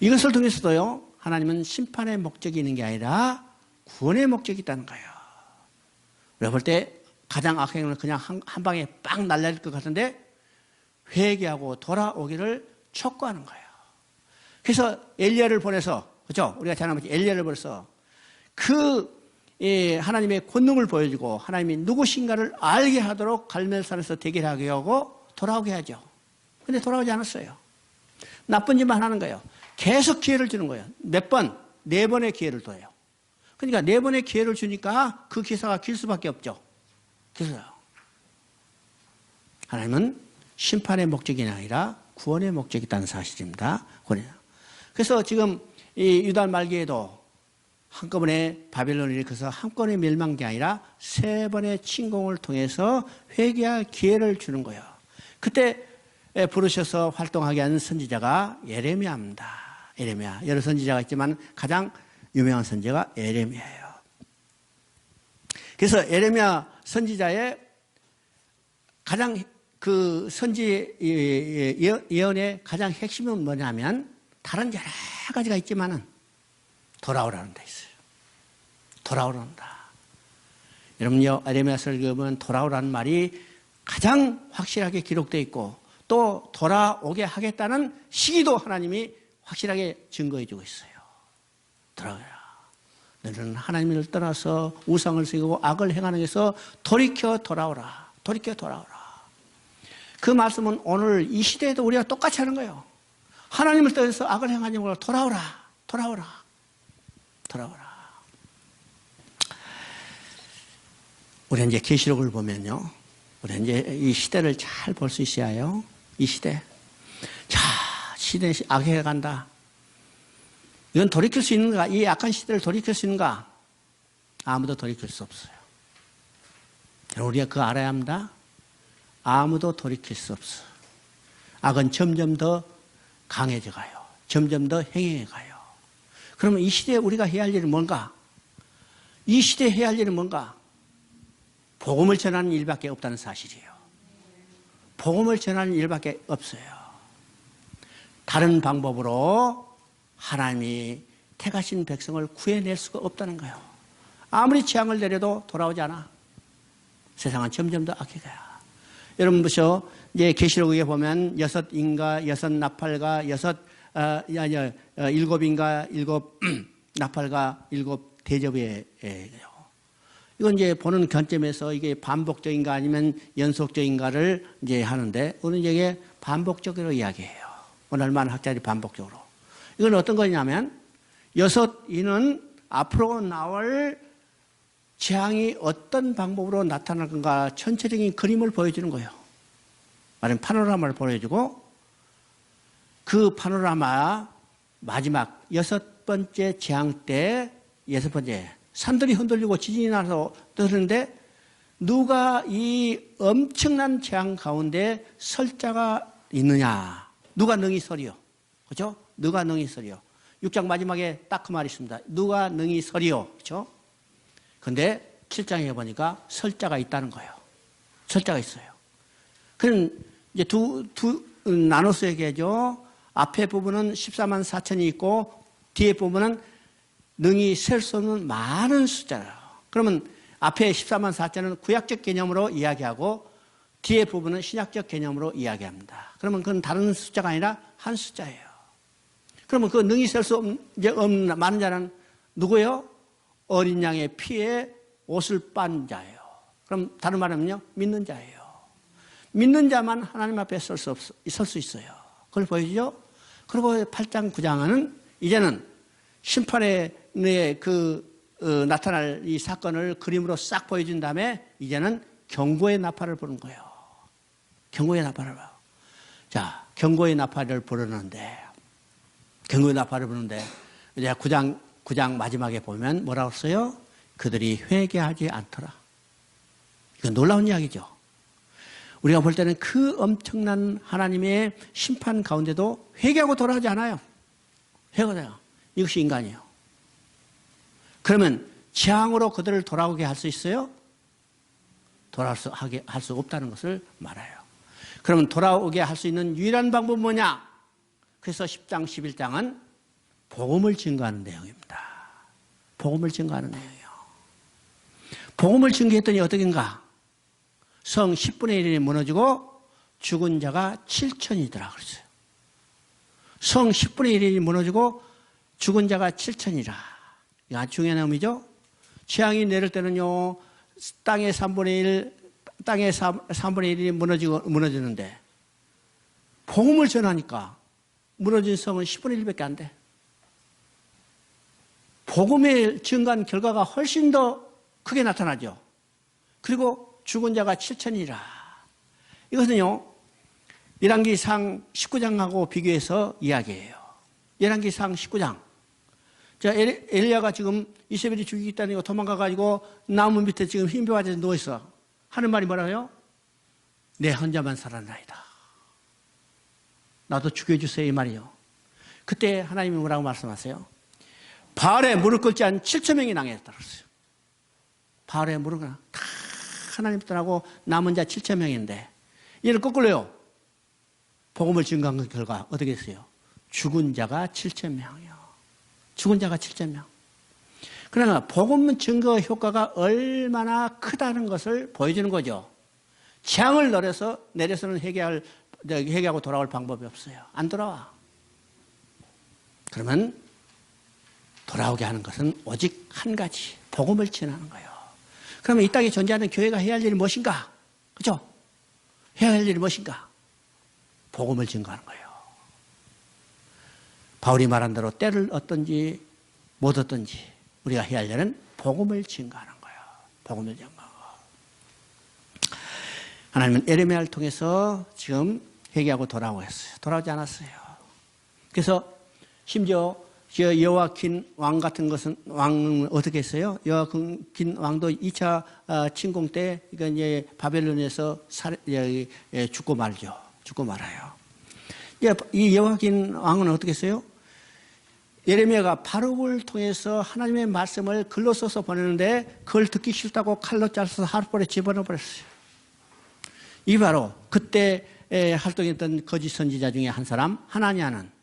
이것을 통해서도요, 하나님은 심판의 목적이 있는 게 아니라 구원의 목적이 있다는 거예요. 우리가 볼 때 가장 악한 행위는 그냥 한 방에 빵 날릴 것 같은데 회개하고 돌아오기를 촉구하는 거예요. 그래서 엘리야를 보내서, 그렇죠? 우리가 잘 아는 엘리야를 보내서 하나님의 권능을 보여주고 하나님이 누구신가를 알게 하도록 갈멜산에서 대결하게 하고 돌아오게 하죠. 그런데 돌아오지 않았어요. 나쁜 짓만 하는 거예요. 계속 기회를 주는 거예요. 몇 번? 4번의 기회를 둬요. 그러니까 4번의 기회를 주니까 그 기사가 길 수밖에 없죠. 그래서요. 하나님은 심판의 목적이 아니라 구원의 목적이 있다는 사실입니다. 그래서 지금 이 유다 말기에도 한꺼번에 바벨론을 일으켜서 한꺼번에 멸망한 게 아니라 3번의 침공을 통해서 회개할 기회를 주는 거예요. 그때 부르셔서 활동하게 하는 선지자가 예레미야입니다. 예레미야. 여러 선지자가 있지만 가장 유명한 선지자가 예레미야예요. 그래서 예레미야 선지자의 가장 그 선지 예언의 가장 핵심은 뭐냐면 다른 여러 가지가 있지만은 돌아오라는 데 있어요. 돌아오란다. 여러분요, 예레미야서를 읽으면 돌아오라는 말이 가장 확실하게 기록되어 있고 또 돌아오게 하겠다는 시기도 하나님이 확실하게 증거해 주고 있어요. 돌아오라. 너는 하나님을 떠나서 우상을 섬기고 악을 행하는 것에서 돌이켜 돌아오라. 돌이켜 돌아오라. 그 말씀은 오늘 이 시대에도 우리가 똑같이 하는 거예요. 하나님을 떠나서 악을 행하지 말고 돌아오라. 돌아오라. 돌아오라. 우리 이제 계시록을 보면요. 우리 이제 이 시대를 잘 볼 수 있어야 해요. 이 시대. 자, 시대 악해 간다. 이건 돌이킬 수 있는가? 이 악한 시대를 돌이킬 수 있는가? 아무도 돌이킬 수 없어요. 우리가 그거 알아야 합니다. 아무도 돌이킬 수 없어. 악은 점점 더 강해져 가요. 점점 더 행해해 가요. 그러면 이 시대에 우리가 해야 할 일은 뭔가? 이 시대에 해야 할 일은 뭔가? 복음을 전하는 일밖에 없다는 사실이에요. 복음을 전하는 일밖에 없어요. 다른 방법으로 하나님이 택하신 백성을 구해낼 수가 없다는 거예요. 아무리 재앙을 내려도 돌아오지 않아. 세상은 점점 더 악해가요. 여러분 보시오. 이제 계시록에 보면 6인가 6나팔과 7인가 7 나팔과 7 대접이에요. 이건 이제 보는 관점에서 이게 반복적인가 아니면 연속적인가를 이제 하는데, 오늘 이게 반복적으로 이야기해요. 오늘 많은 학자들이 반복적으로. 이건 어떤 거냐면, 6인은 앞으로 나올 재앙이 어떤 방법으로 나타날 건가 전체적인 그림을 보여주는 거예요. 말하면 파노라마를 보여주고, 그 파노라마 마지막 6번째 재앙 때, 6번째 산들이 흔들리고 지진이 나서 뜨는데, 누가 이 엄청난 재앙 가운데 설 자가 있느냐? 누가 능히 서리요? 그죠? 누가 능히 서리요? 6장 마지막에 딱 그 말이 있습니다. 누가 능히 서리요? 그죠? 근데 7장에 보니까 설자가 있다는 거예요. 설자가 있어요. 그럼 이제 나눠서 얘기하죠. 앞에 부분은 14만 4천이 있고, 뒤에 부분은 능히 셀 수 없는 많은 숫자예요. 그러면 앞에 14만 4천은 구약적 개념으로 이야기하고, 뒤에 부분은 신약적 개념으로 이야기합니다. 그러면 그건 다른 숫자가 아니라 한 숫자예요. 그러면 그 능히 셀 수 없는 많은 자는 누구예요? 어린 양의 피에 옷을 빤 자예요. 그럼 다른 말하면요, 믿는 자예요. 믿는 자만 하나님 앞에 설 수 있어요. 그걸 보여주죠. 그리고 8장 9장은 이제는 심판의 나타날 이 사건을 그림으로 싹 보여준 다음에 이제는 경고의 나팔을 부른 거예요. 경고의 나팔을 봐요. 자, 경고의 나팔을 부르는데 이제 9장 마지막에 보면 뭐라고 써요? 그들이 회개하지 않더라. 이건 놀라운 이야기죠. 우리가 볼 때는 그 엄청난 하나님의 심판 가운데도 회개하고 돌아오지 않아요. 회개해요. 이것이 인간이에요. 그러면 재앙으로 그들을 돌아오게 할 수 있어요? 돌아오게 할 수 없다는 것을 말해요. 그러면 돌아오게 할 수 있는 유일한 방법은 뭐냐? 그래서 10장, 11장은 복음을 증거하는 내용입니다. 복음을 증거하는 내용이에요. 복음을 증거했더니 어떻게인가? 성 10분의 1이 무너지고 죽은 자가 7천이더라 그랬어요. 성 10분의 1이 무너지고 죽은 자가 7천이라. 이거 아주 중요한 의미죠. 재앙이 내릴 때는요, 땅의 3분의 1이 무너지는데, 복음을 전하니까 무너진 성은 10분의 1밖에 안 돼. 복음의 증거한 결과가 훨씬 더 크게 나타나죠. 그리고 죽은 자가 7천이라. 이것은요, 열왕기상 19장하고 비교해서 이야기해요. 열왕기상 19장. 자, 엘리야가 지금 이세벨이 죽이겠다는 거 도망가가지고 나무 밑에 지금 흰벼가지고 누워있어. 하는 말이 뭐라고요? 내 혼자만 살았나이다. 나도 죽여주세요, 이 말이요. 그때 하나님이 뭐라고 말씀하세요? 바알에 무릎 꿇지 않은 7천 명이 당했다 그랬어요. 바알에 무릎 꿇어 다 하나님 떠나고 남은 자 7천 명인데, 얘를 거꾸로요. 복음을 증거한 결과 어떻게 했어요? 죽은 자가 7천 명이요. 죽은 자가 7천 명. 그러나 복음 증거 효과가 얼마나 크다는 것을 보여주는 거죠. 재앙을 내려서는 회개하고 돌아올 방법이 없어요. 안 돌아와. 그러면 돌아오게 하는 것은 오직 한 가지, 복음을 전하는 거예요. 그러면 이 땅에 존재하는 교회가 해야 할 일이 무엇인가? 그죠? 해야 할 일이 무엇인가? 복음을 증거하는 거예요. 바울이 말한 대로 때를 얻든지 못 얻든지 우리가 해야 할 일은 복음을 증거하는 거예요. 복음을 증거하고. 하나님은 에레미야를 통해서 지금 회개하고 돌아오고 했어요. 돌아오지 않았어요. 그래서 심지어 저 여호와긴 왕 같은 것은 왕은 어떻게 했어요? 여호와긴 왕도 2차 침공 때 이거 이제 바벨론에서 죽고 말죠. 죽고 말아요. 이 여호와긴 왕은 어떻게 했어요? 예레미야가 바룩을 통해서 하나님의 말씀을 글로 써서 보내는데 그걸 듣기 싫다고 칼로 잘라서 하룻벌에 집어넣어 버렸어요. 이 바로 그때 활동했던 거짓 선지자 중에 한 사람 하나냐는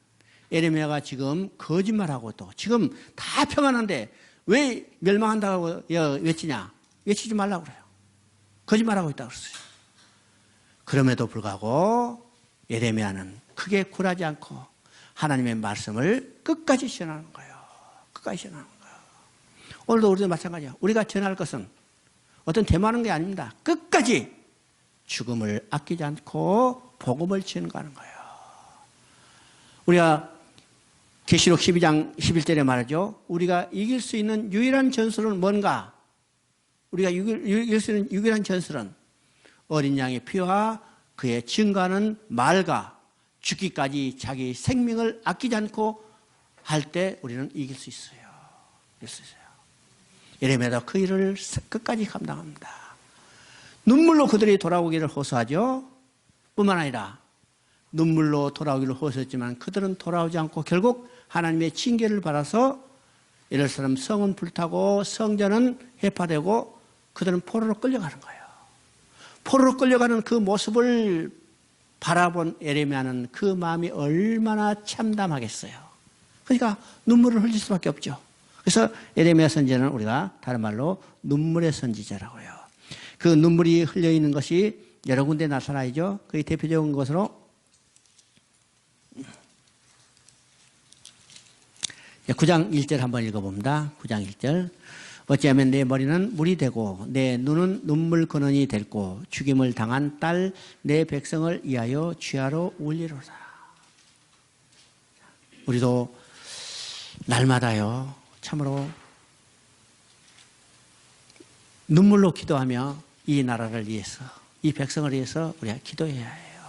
예레미야가 지금 거짓말하고 또 지금 다 평안한데 왜 멸망한다고 외치냐? 외치지 말라고 그래요. 거짓말하고 있다고 그랬어요. 그럼에도 불구하고 예레미야는 크게 굴하지 않고 하나님의 말씀을 끝까지 전하는 거예요. 끝까지 전하는 거예요. 오늘도 우리도 마찬가지예요. 우리가 전할 것은 어떤 대만한 게 아닙니다. 끝까지 죽음을 아끼지 않고 복음을 전가하는 거예요. 우리가 계시록 12장 11절에 말하죠. 우리가 이길 수 있는 유일한 전술은 뭔가? 우리가 이길 수 있는 유일한 전술은 어린 양의 피와 그의 증거하는 말과 죽기까지 자기 생명을 아끼지 않고 할 때 우리는 이길 수 있어요. 이길 수 있어요. 예레미야도 그 일을 끝까지 감당합니다. 눈물로 그들이 돌아오기를 호소하죠. 뿐만 아니라 눈물로 돌아오기를 호소했지만 그들은 돌아오지 않고 결국 하나님의 징계를 받아서 예루살렘 성은 불타고 성전은 해파되고 그들은 포로로 끌려가는 거예요. 포로로 끌려가는 그 모습을 바라본 예레미야는 그 마음이 얼마나 참담하겠어요. 그러니까 눈물을 흘릴 수밖에 없죠. 그래서 예레미야 선지자는 우리가 다른 말로 눈물의 선지자라고요. 그 눈물이 흘려 있는 것이 여러 군데 나타나죠. 그 대표적인 것으로 9장 1절 한번 읽어봅니다. 9장 1절. 어찌하면 내 머리는 물이 되고 내 눈은 눈물 근원이 됐고 죽임을 당한 딸 내 백성을 위하여 취하로 울리로다. 우리도 날마다요 참으로 눈물로 기도하며 이 나라를 위해서 이 백성을 위해서 우리가 기도해야 해요.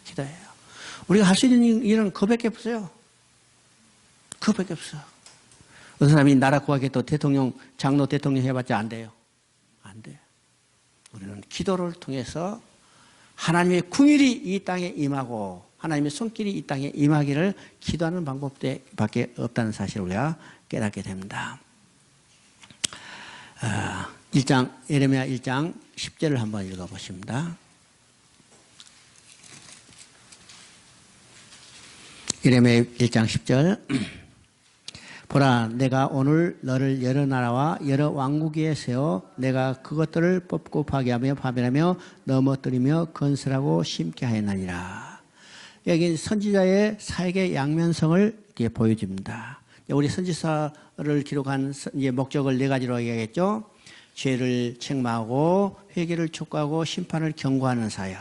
기도해요. 우리가 할 수 있는 일은 그밖에 없어요. 그밖에 없어. 어떤 사람이 나라 구하겠다 대통령, 장로 대통령 해봤자 안 돼요. 안 돼요. 우리는 기도를 통해서 하나님의 궁일이 이 땅에 임하고 하나님의 손길이 이 땅에 임하기를 기도하는 방법밖에 없다는 사실을 우리가 깨닫게 됩니다. 예레미야 1장 10절을 한번 읽어보십니다. 예레미야 1장 10절. 보라, 내가 오늘 너를 여러 나라와 여러 왕국 위에 세워 내가 그것들을 뽑고 파괴하며 파멸하며 넘어뜨리며 건설하고 심게 하였나니라. 여기 선지자의 사역의 양면성을 이렇게 보여줍니다. 우리 선지서를 기록한 목적을 네 가지로 얘기하겠죠. 죄를 책망하고 회개를 촉구하고 심판을 경고하는 사역.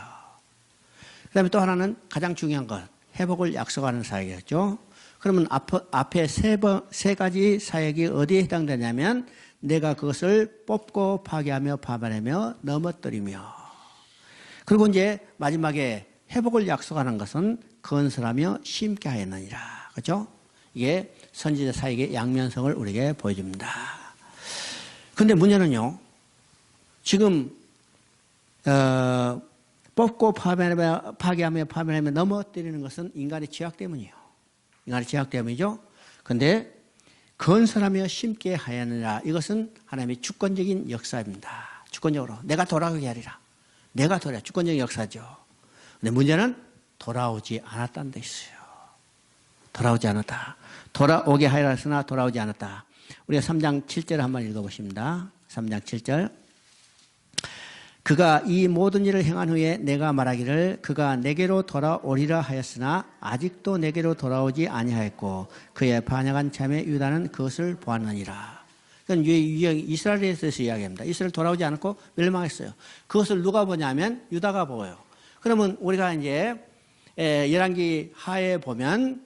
그 다음에 또 하나는 가장 중요한 것, 회복을 약속하는 사역이었죠. 그러면 앞에 세 가지 사역이 어디에 해당되냐면 내가 그것을 뽑고 파괴하며 파멸하며 넘어뜨리며, 그리고 이제 마지막에 회복을 약속하는 것은 건설하며 심게 하였느니라. 그렇죠? 이게 선지자 사역의 양면성을 우리에게 보여줍니다. 그런데 문제는요, 지금 뽑고 파괴하며 파멸하며 넘어뜨리는 것은 인간의 죄악 때문이에요. 인간의 죄악 때문이죠. 그런데 건설하며 심게 하였느니라, 이것은 하나님의 주권적인 역사입니다. 주권적으로 내가 돌아오게 하리라. 내가 돌아, 주권적인 역사죠. 근데 문제는 돌아오지 않았다는 데 있어요. 돌아오지 않았다. 돌아오게 하리라 했으나 돌아오지 않았다. 우리가 3장 7절 한번 읽어보십니다. 3장 7절. 그가 이 모든 일을 행한 후에 내가 말하기를 그가 내게로 돌아오리라 하였으나 아직도 내게로 돌아오지 아니하였고 그의 반역한 자매 유다는 그것을 보았느니라. 그건 이스라엘에 대해서 이야기합니다. 이스라엘 돌아오지 않고 멸망했어요. 그것을 누가 보냐면 유다가 보여요. 그러면 우리가 이제 열왕기 하에 보면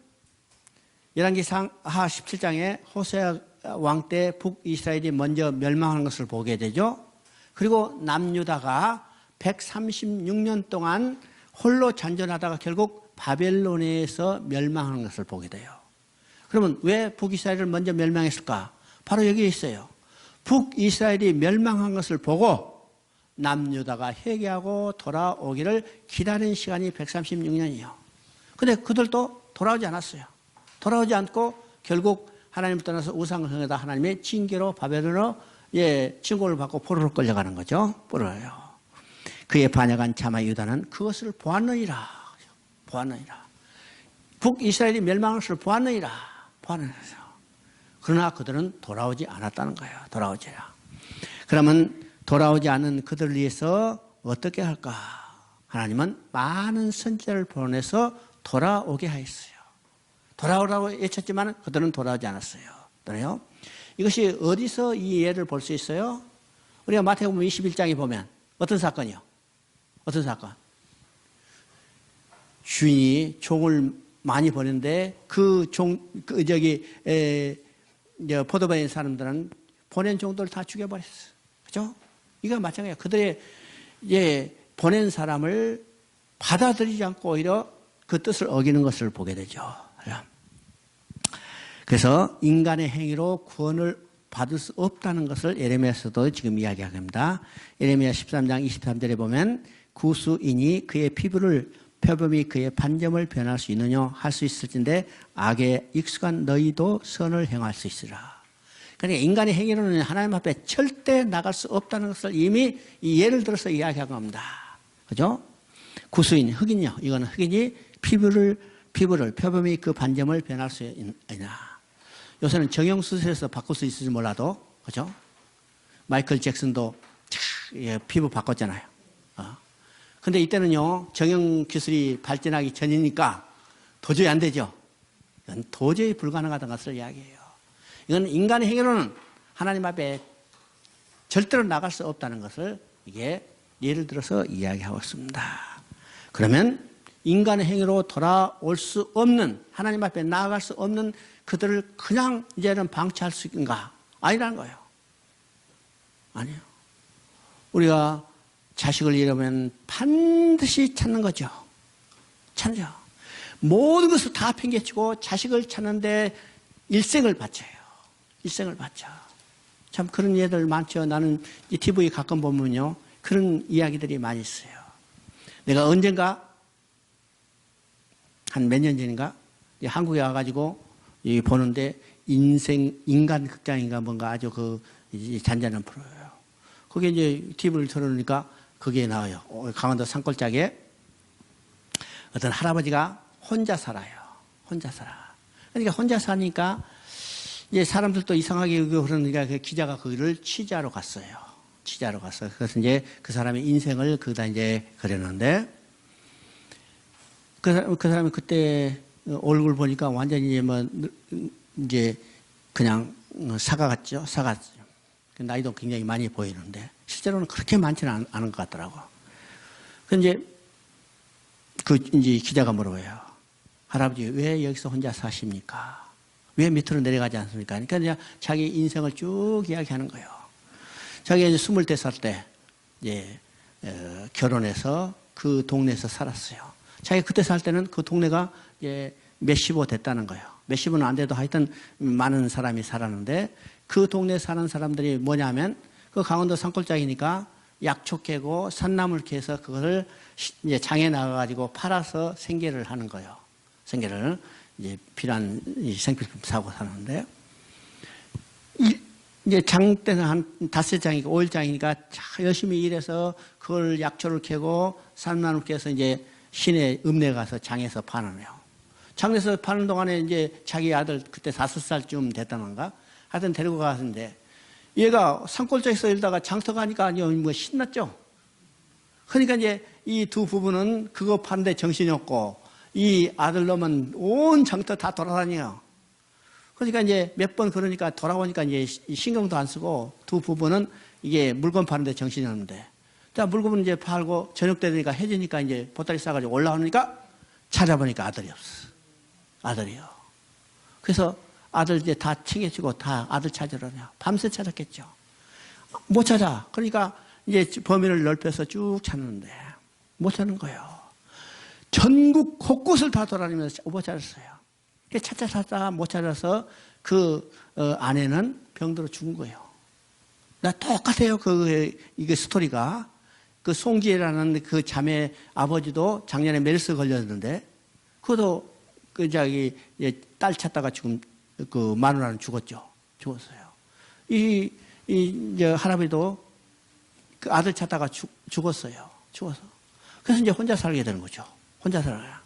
열왕기 하 17장에 호세아 왕 때 북이스라엘이 먼저 멸망하는 것을 보게 되죠. 그리고 남유다가 136년 동안 홀로 잔존하다가 결국 바벨론에서 멸망하는 것을 보게 돼요. 그러면 왜 북이스라엘을 먼저 멸망했을까? 바로 여기에 있어요. 북이스라엘이 멸망한 것을 보고 남유다가 회개하고 돌아오기를 기다린 시간이 136년이에요. 근데 그들도 돌아오지 않았어요. 돌아오지 않고 결국 하나님을 떠나서 우상을 행하다 하나님의 징계로 바벨론으로 징벌을 받고 포로로 끌려가는 거죠. 포로로요. 그의 반역한 자마 유다는 그것을 보았느니라. 북이스라엘이 멸망한 것을 보았느니라. 그러나 그들은 돌아오지 않았다는 거예요. 돌아오지라. 그러면 돌아오지 않은 그들을 위해서 어떻게 할까? 하나님은 많은 선지자를 보내서 돌아오게 하였어요. 돌아오라고 외쳤지만 그들은 돌아오지 않았어요. 그래요? 이것이 어디서 이 예를 볼 수 있어요? 우리가 마태복음 21장에 보면 어떤 사건이요? 어떤 사건? 주인이 종을 많이 보냈는데 포도밭에 있는 사람들은 보낸 종들을 다 죽여버렸어. 그죠? 이거 마찬가지예요. 그들의 보낸 사람을 받아들이지 않고 오히려 그 뜻을 어기는 것을 보게 되죠. 그래서 인간의 행위로 구원을 받을 수 없다는 것을 예레미야서도 지금 이야기합니다. 예레미야 13장 23절에 보면 구수인이 그의 피부를 표범이 그의 반점을 변할 수 있느냐 할 수 있을진데 악에 익숙한 너희도 선을 행할 수 있으라. 그러니까 인간의 행위로는 하나님 앞에 절대 나갈 수 없다는 것을 이미 이 예를 들어서 이야기한 겁니다. 그죠? 구수인, 흑인요. 이거는 흑인이 피부를 표범이 그 반점을 변할 수 있나. 요새는 정형수술에서 바꿀 수 있을지 몰라도, 그죠? 마이클 잭슨도 피부 바꿨잖아요. 근데 이때는요, 정형 기술이 발전하기 전이니까 도저히 안 되죠. 이건 도저히 불가능하다는 것을 이야기해요. 이건 인간의 행위로는 하나님 앞에 절대로 나갈 수 없다는 것을 이게 예를 들어서 이야기하고 있습니다. 그러면 인간의 행위로 돌아올 수 없는, 하나님 앞에 나아갈 수 없는 그들을 그냥 이제는 방치할 수 있는가? 아니라는 거예요. 아니에요. 우리가 자식을 잃으면 반드시 찾는 거죠. 찾죠. 모든 것을 다 팽개치고 자식을 찾는데 일생을 바쳐요. 일생을 바쳐. 참 그런 예들 많죠. 나는 이 TV 가끔 보면요. 그런 이야기들이 많이 있어요. 내가 언젠가 한 몇 년 전인가 한국에 와가지고 보는데 인간 극장인가 뭔가 아주 잔잔한 프로예요. 거기에 이제 TV를 틀어놓으니까 거기에 나와요. 강원도 산골짜기에 어떤 할아버지가 혼자 살아요. 혼자 살아. 그러니까 혼자 사니까 이제 사람들도 이상하게 그러니까 그 기자가 거기를 취재하러 갔어요. 취재하러 갔어요. 그래서 이제 그 사람의 인생을 거기다 이제 그렸는데 그 사람이 그때 얼굴 보니까 완전히 이제 그냥 사과 같죠. 사과. 나이도 굉장히 많이 보이는데 실제로는 그렇게 많지는 않은 것 같더라고. 근데 이제 기자가 물어봐요. 할아버지 왜 여기서 혼자 사십니까? 왜 밑으로 내려가지 않습니까? 그러니까 이제 자기 인생을 쭉 이야기하는 거예요. 자기가 이제 25살 때 이제 결혼해서 그 동네에서 살았어요. 자기가 그때 살 때는 그 동네가 이제 몇십호 됐다는 거예요. 몇십호는 안 돼도 하여튼 많은 사람이 살았는데 그 동네에 사는 사람들이 뭐냐면 그 강원도 산골짜기니까 약초 캐고 산나물 캐서 그거를 이제 장에 나가가지고 팔아서 생계를 하는 거예요. 생계를 이제 필요한 생필품 사고 사는데 이제 장 때는 한 5장이니까 5일장이니까 열심히 일해서 그걸 약초를 캐고 산나물 캐서 이제 시내 읍내 가서 장에서 파는 거예요. 장에서 파는 동안에 이제 자기 아들 그때 5살쯤 됐다는가 하여튼 데리고 갔는데 얘가 산골짜기에서 일다가 장터 가니까 뭐 신났죠. 그러니까 이제 이 두 부부는 그거 파는데 정신이 없고 이 아들놈은 온 장터 다 돌아다녀요. 그러니까 이제 몇 번 그러니까 돌아오니까 이제 신경도 안 쓰고 두 부부는 이게 물건 파는데 정신이 없는데 자 물건은 이제 팔고 저녁 때 되니까 해지니까 이제 보따리 싸가지고 올라오니까 찾아보니까 아들이 없어. 아들이요. 그래서 아들 이제 다 챙겨주고 다 아들 찾으러냐. 밤새 찾았겠죠. 못 찾아. 그러니까 이제 범위를 넓혀서 쭉 찾는데 못 찾는 거예요. 전국 곳곳을 다 돌아다니면서 못 찾았어요. 찾아 못 찾아서 그 아내는 병들어 죽은 거예요. 나 똑같아요. 이게 스토리가. 그 송지혜라는 그 자매 아버지도 작년에 메르스 걸렸는데, 그것도 딸 찾다가 지금 그 마누라는 죽었어요. 이제 할아버지도 그 아들 찾다가 죽었어요. 그래서 이제 혼자 살게 되는 거죠. 혼자 살아요.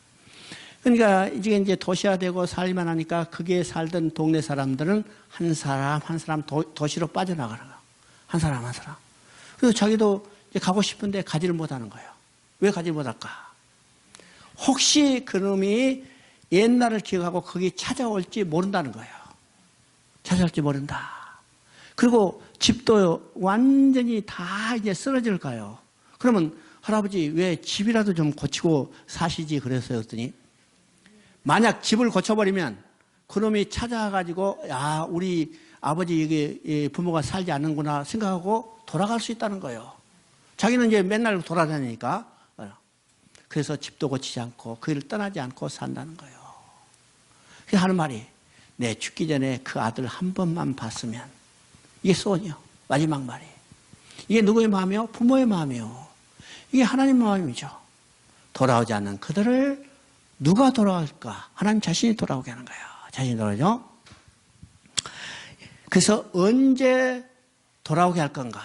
그러니까 이제 도시화되고 살기만 하니까 거기에 살던 동네 사람들은 한 사람 한 사람 도시로 빠져나가는 거예요. 한 사람 한 사람. 그래서 자기도 이제 가고 싶은데 가지를 못하는 거예요. 왜 가지를 못할까? 혹시 그놈이 옛날을 기억하고 거기 찾아올지 모른다는 거예요. 찾아올지 모른다. 그리고 집도 완전히 다 이제 쓰러질까요? 그러면 할아버지 왜 집이라도 좀 고치고 사시지 그랬어요. 그랬더니 만약 집을 고쳐버리면 그놈이 찾아가지고 우리 아버지 여기 부모가 살지 않는구나 생각하고 돌아갈 수 있다는 거예요. 자기는 이제 맨날 돌아다니니까. 그래서 집도 고치지 않고 그 일을 떠나지 않고 산다는 거예요. 그래서 하는 말이 내 죽기 전에 그 아들 한 번만 봤으면, 이게 소원이요. 마지막 말이. 이게 누구의 마음이요? 부모의 마음이요. 이게 하나님 마음이죠. 돌아오지 않는 그들을 누가 돌아올까? 하나님 자신이 돌아오게 하는 거예요. 자신이 돌아오죠. 그래서 언제 돌아오게 할 건가?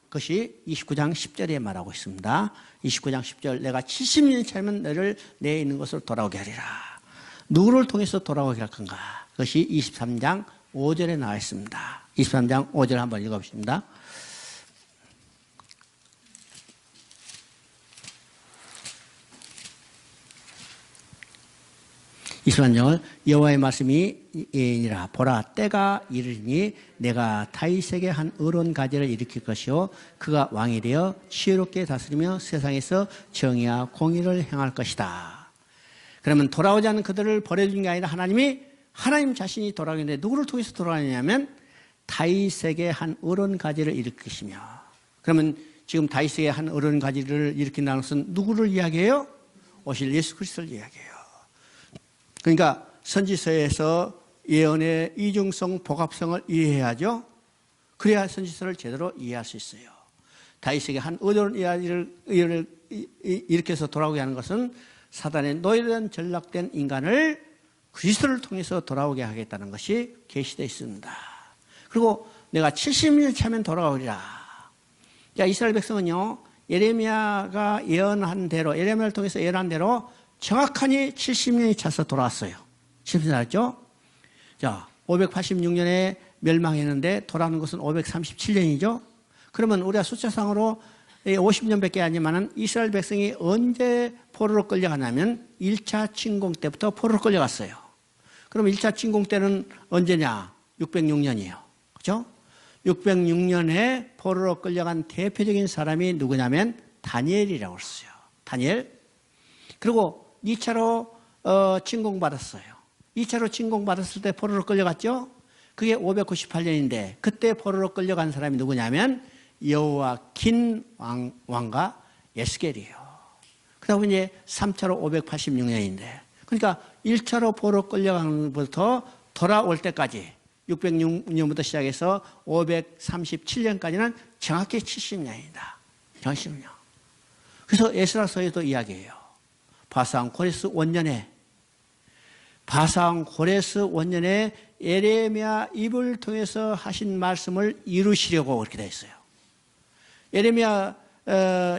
그것이 29장 10절에 말하고 있습니다. 29장 10절, 내가 70년이 차면 너를 내 있는 곳으로 돌아오게 하리라. 누구를 통해서 돌아오게 할 건가? 그것이 23장 5절에 나와 있습니다. 23장 5절 한번 읽어보십니다. 이스라엘 여호와의 말씀이 이니라. 보라, 때가 이르니 내가 다윗에게 한 의로운 가지를 일으킬 것이요 그가 왕이 되어 지혜롭게 다스리며 세상에서 정의와 공의를 행할 것이다. 그러면 돌아오지 않는 그들을 버려준 게 아니라 하나님 자신이 돌아오는데 누구를 통해서 돌아오느냐면 다윗에게 한 의로운 가지를 일으키시며. 그러면 지금 다윗에게 한 의로운 가지를 일으킨다는 것은 누구를 이야기해요? 오실 예수 그리스도를 이야기해요. 그러니까 선지서에서 예언의 이중성, 복합성을 이해해야죠. 그래야 선지서를 제대로 이해할 수 있어요. 다윗에게 한 의로운 이야기를 일으켜서 돌아오게 하는 것은 사단의 노예된 전락된 인간을 그리스도를 통해서 돌아오게 하겠다는 것이 계시되어 있습니다. 그리고 내가 70일 차면 돌아오리라. 자, 이스라엘 백성은요, 예레미야가 예언한 대로, 예레미야를 통해서 예언한 대로 정확하니 70년이 차서 돌아왔어요. 70년 알죠? 자, 586년에 멸망했는데 돌아오는 것은 537년이죠? 그러면 우리가 숫자상으로 50년밖에 아니지만은 이스라엘 백성이 언제 포로로 끌려가냐면 1차 침공 때부터 포로로 끌려갔어요. 그럼 1차 침공 때는 언제냐? 606년이에요. 그죠? 606년에 포로로 끌려간 대표적인 사람이 누구냐면 다니엘이라고 했어요. 다니엘. 그리고 2차로 침공받았어요. 2차로 침공받았을 때 포로로 끌려갔죠? 그게 598년인데 그때 포로로 끌려간 사람이 누구냐면 여호와긴 왕과 에스겔이에요. 그다음에 이제 3차로 586년인데 그러니까 1차로 포로로 끌려가는 것부터 돌아올 때까지 606년부터 시작해서 537년까지는 정확히 70년이다. 정확히 70년. 그래서 에스라서에도 이야기해요. 바사왕 고레스 원년에 예레미야 입을 통해서 하신 말씀을 이루시려고 그렇게 되어 있어요. 예레미야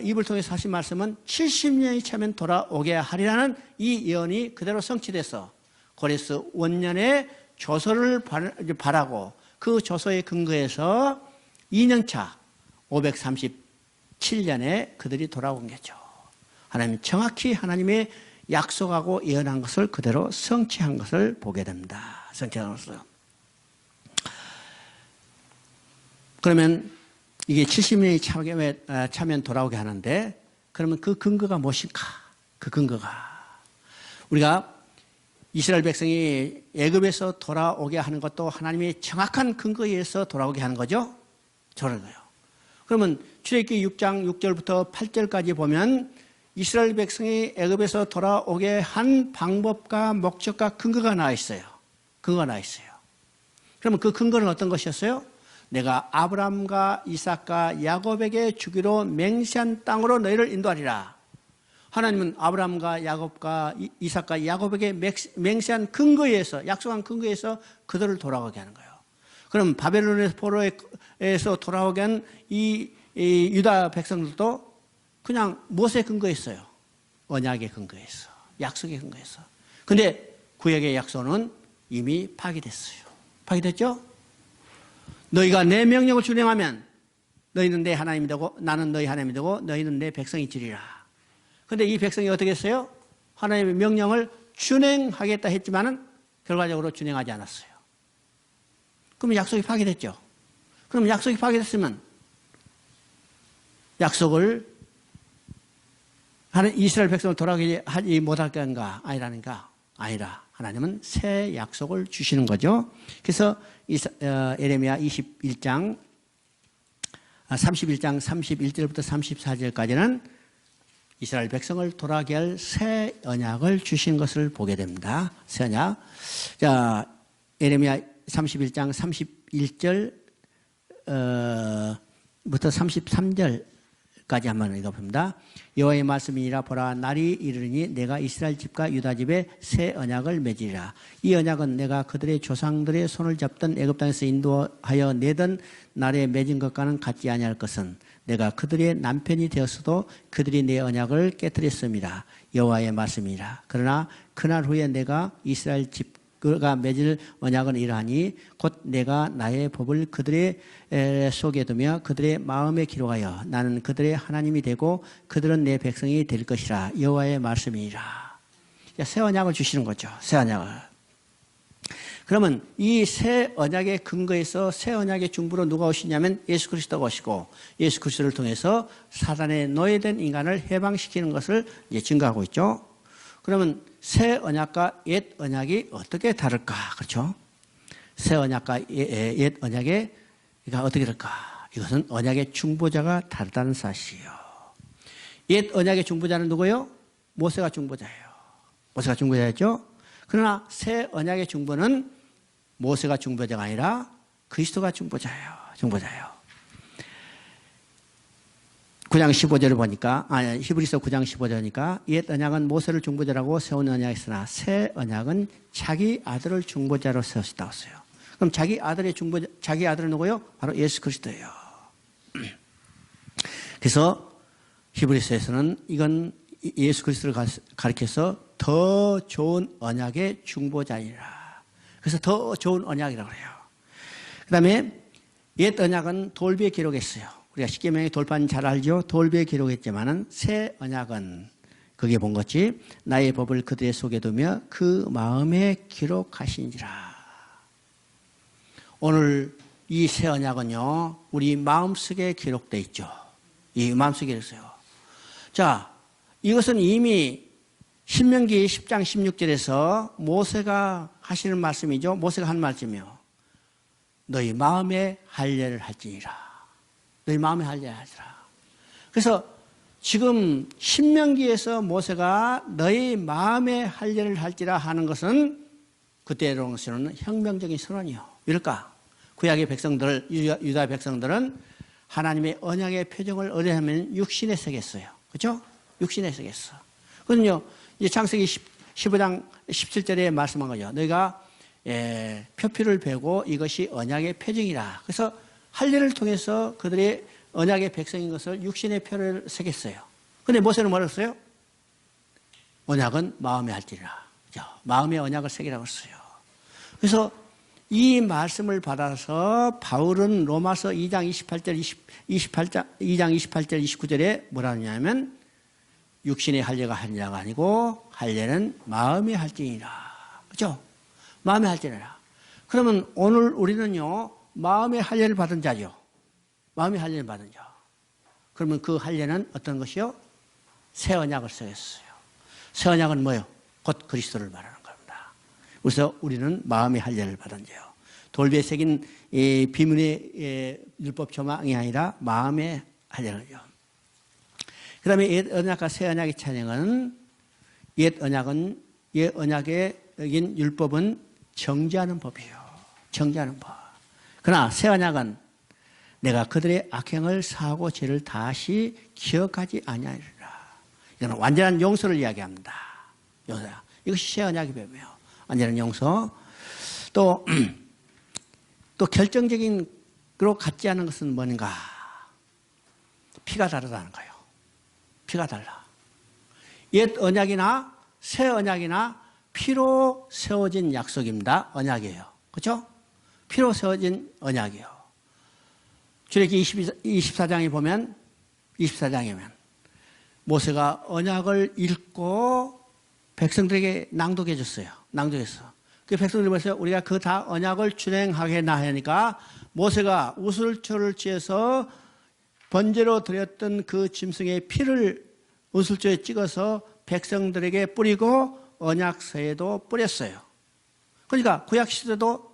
입을 통해서 하신 말씀은 70년이 차면 돌아오게 하리라는 이 예언이 그대로 성취돼서 고레스 원년에 조서를 발하고 그 조서에 근거해서 2년차 537년에 그들이 돌아온 거죠. 하나님 정확히 하나님의 약속하고 예언한 것을 그대로 성취한 것을 보게 됩니다. 성취한 것을. 그러면 이게 70년이 차면 돌아오게 하는데 그러면 그 근거가 무엇일까? 그 근거가 우리가 이스라엘 백성이 애굽에서 돌아오게 하는 것도 하나님의 정확한 근거에 의해서 돌아오게 하는 거죠. 저런 거요. 그러면 출애굽기 6장 6절부터 8절까지 보면 이스라엘 백성이 애굽에서 돌아오게 한 방법과 목적과 근거가 나와 있어요. 근거가 나와 있어요. 그러면 그 근거는 어떤 것이었어요? 내가 아브라함과 이삭과 야곱에게 주기로 맹세한 땅으로 너희를 인도하리라. 하나님은 아브라함과 야곱과 이삭과 야곱에게 맹세한 근거에 의해서, 약속한 근거에 의해서 그들을 돌아오게 하는 거예요. 그럼 바벨론의 포로에서 돌아오게 한 이 유다 백성들도 그냥 무엇에 근거했어요? 언약에 근거해서, 약속에 근거해서. 근데 구약의 약속은 이미 파기됐어요. 파기됐죠? 너희가 내 명령을 준행하면 너희는 내 하나님이 되고 나는 너희 하나님이 되고 너희는 내 백성이 되리라. 근데 이 백성이 어떻게 했어요? 하나님의 명령을 준행하겠다 했지만은 결과적으로 준행하지 않았어요. 그러면 약속이 파기됐죠. 그럼 약속이 파기됐으면 약속을 하는 이스라엘 백성을 돌아오게 하지 못할 건가? 아니라는가? 아니라 하나님은 새 약속을 주시는 거죠. 그래서 예레미야 31장 31절부터 34절까지는 이스라엘 백성을 돌아오게 할 새 언약을 주신 것을 보게 됩니다. 새 언약. 자, 예레미야 31장 31절부터 33절까지 한번 읽어봅니다. 여호와의 말씀이니라. 보라, 날이 이르니 내가 이스라엘 집과 유다 집에 새 언약을 맺으리라. 이 언약은 내가 그들의 조상들의 손을 잡던 애굽 땅에서 인도하여 내던 날에 맺은 것과는 같지 아니할 것은 내가 그들의 남편이 되었어도 그들이 내 언약을 깨뜨렸습니다. 여호와의 말씀이니라. 그러나 그날 후에 내가 이스라엘 집과 맺을 언약은 이러하니 곧 내가 나의 법을 그들의 속에 두며 그들의 마음에 기록하여 나는 그들의 하나님이 되고 그들은 내 백성이 될 것이라. 여호와의 말씀이니라. 새 언약을 주시는 거죠. 새 언약을. 그러면 이 새 언약의 근거에서 새 언약의 중부로 누가 오시냐면 예수 그리스도가 오시고 예수 그리스도를 통해서 사단에 노예된 인간을 해방시키는 것을 이제 증거하고 있죠. 그러면 새 언약과 옛 언약이 어떻게 다를까? 그렇죠? 새 언약과 옛 언약이 어떻게 다를까? 이것은 언약의 중보자가 다르다는 사실이에요. 옛 언약의 중보자는 누구예요? 모세가 중보자예요. 모세가 중보자였죠? 그러나 새 언약의 중보는 모세가 중보자가 아니라 그리스도가 중보자예요. 중보자예요. 9장 15절을 보니까, 히브리서 9장 15절이니까 옛 언약은 모세를 중보자라고 세운 언약이 있으나 새 언약은 자기 아들을 중보자로 세웠다고 했어요. 그럼 자기 아들은 누구예요? 바로 예수 그리스도예요. 그래서 히브리서에서는 이건 예수 그리스도를 가리켜서 더 좋은 언약의 중보자이라. 그래서 더 좋은 언약이라고 해요. 그 다음에 옛 언약은 돌비에 기록했어요. 우리가 십계명의 돌판 잘 알죠? 돌비에 기록했지만은 새 언약은 그게 본 것이 나의 법을 그들의 속에 두며 그 마음에 기록하시니라. 오늘 이 새 언약은요, 우리 마음속에 기록되어 있죠. 이 마음속에 있어요. 자, 이것은 이미 신명기 10장 16절에서 모세가 하시는 말씀이죠. 모세가 한 말씀이요. 너희 마음에 할례를 할지니라. 너희 마음에 할례를 할지라. 그래서 지금 신명기에서 모세가 너희 마음에 할례를 할지라 하는 것은 그때로서는 혁명적인 선언이요. 왜일까? 구약의 백성들, 유다 백성들은 하나님의 언약의 표정을 어뢰하면 육신에 새겼어요. 그렇죠? 육신에 새겼어. 그거는요, 이제 창세기 15장 17절에 말씀한 거죠. 너희가 표피를 베고 이것이 언약의 표징이라. 그래서 할례를 통해서 그들의 언약의 백성인 것을 육신의 표를 새겼어요. 그런데 모세는 뭐라고 했어요? 언약은 마음에 할지라. 마음의 언약을 새기라고 했어요. 그래서 이 말씀을 받아서 바울은 로마서 2장 28절 29절에 뭐라 하냐면 육신의 할례가 할례가 아니고 할례는 마음의 할지니라. 그렇죠? 마음의 할지니라. 그러면 오늘 우리는요, 마음의 할례를 받은 자죠. 마음의 할례를 받은 자. 그러면 그 할례는 어떤 것이요? 새 언약을 쓰였어요. 새 언약은 뭐예요? 곧 그리스도를 말하는 겁니다. 그래서 우리는 마음의 할례를 받은 자요. 돌비에 새긴 비문의 율법 조망이 아니라 마음의 할례를요. 그 다음에 옛 언약과 새 언약의 차이는 옛 언약의 여긴 율법은 정죄하는 법이에요. 정죄하는 법. 그러나 새 언약은 내가 그들의 악행을 사하고 죄를 다시 기억하지 아니하리라. 이거는 완전한 용서를 이야기합니다. 용서. 이것이 새 언약의 법이에요. 완전한 용서. 또 결정적인 그로 같지 않은 것은 뭔가? 피가 다르다는 거예요. 피가 달라. 옛 언약이나 새 언약이나 피로 세워진 약속입니다. 언약이에요. 그렇죠? 피로 세워진 언약이에요. 출애굽기 24장에 보면 24장이면 모세가 언약을 읽고 백성들에게 낭독해 줬어요. 낭독했어. 그 백성들이 벌써 우리가 그 다 언약을 준행하겠나 하니까 모세가 우슬초를 취해서 번제로 드렸던 그 짐승의 피를 우슬초에 찍어서 백성들에게 뿌리고 언약서에도 뿌렸어요. 그러니까 구약시대도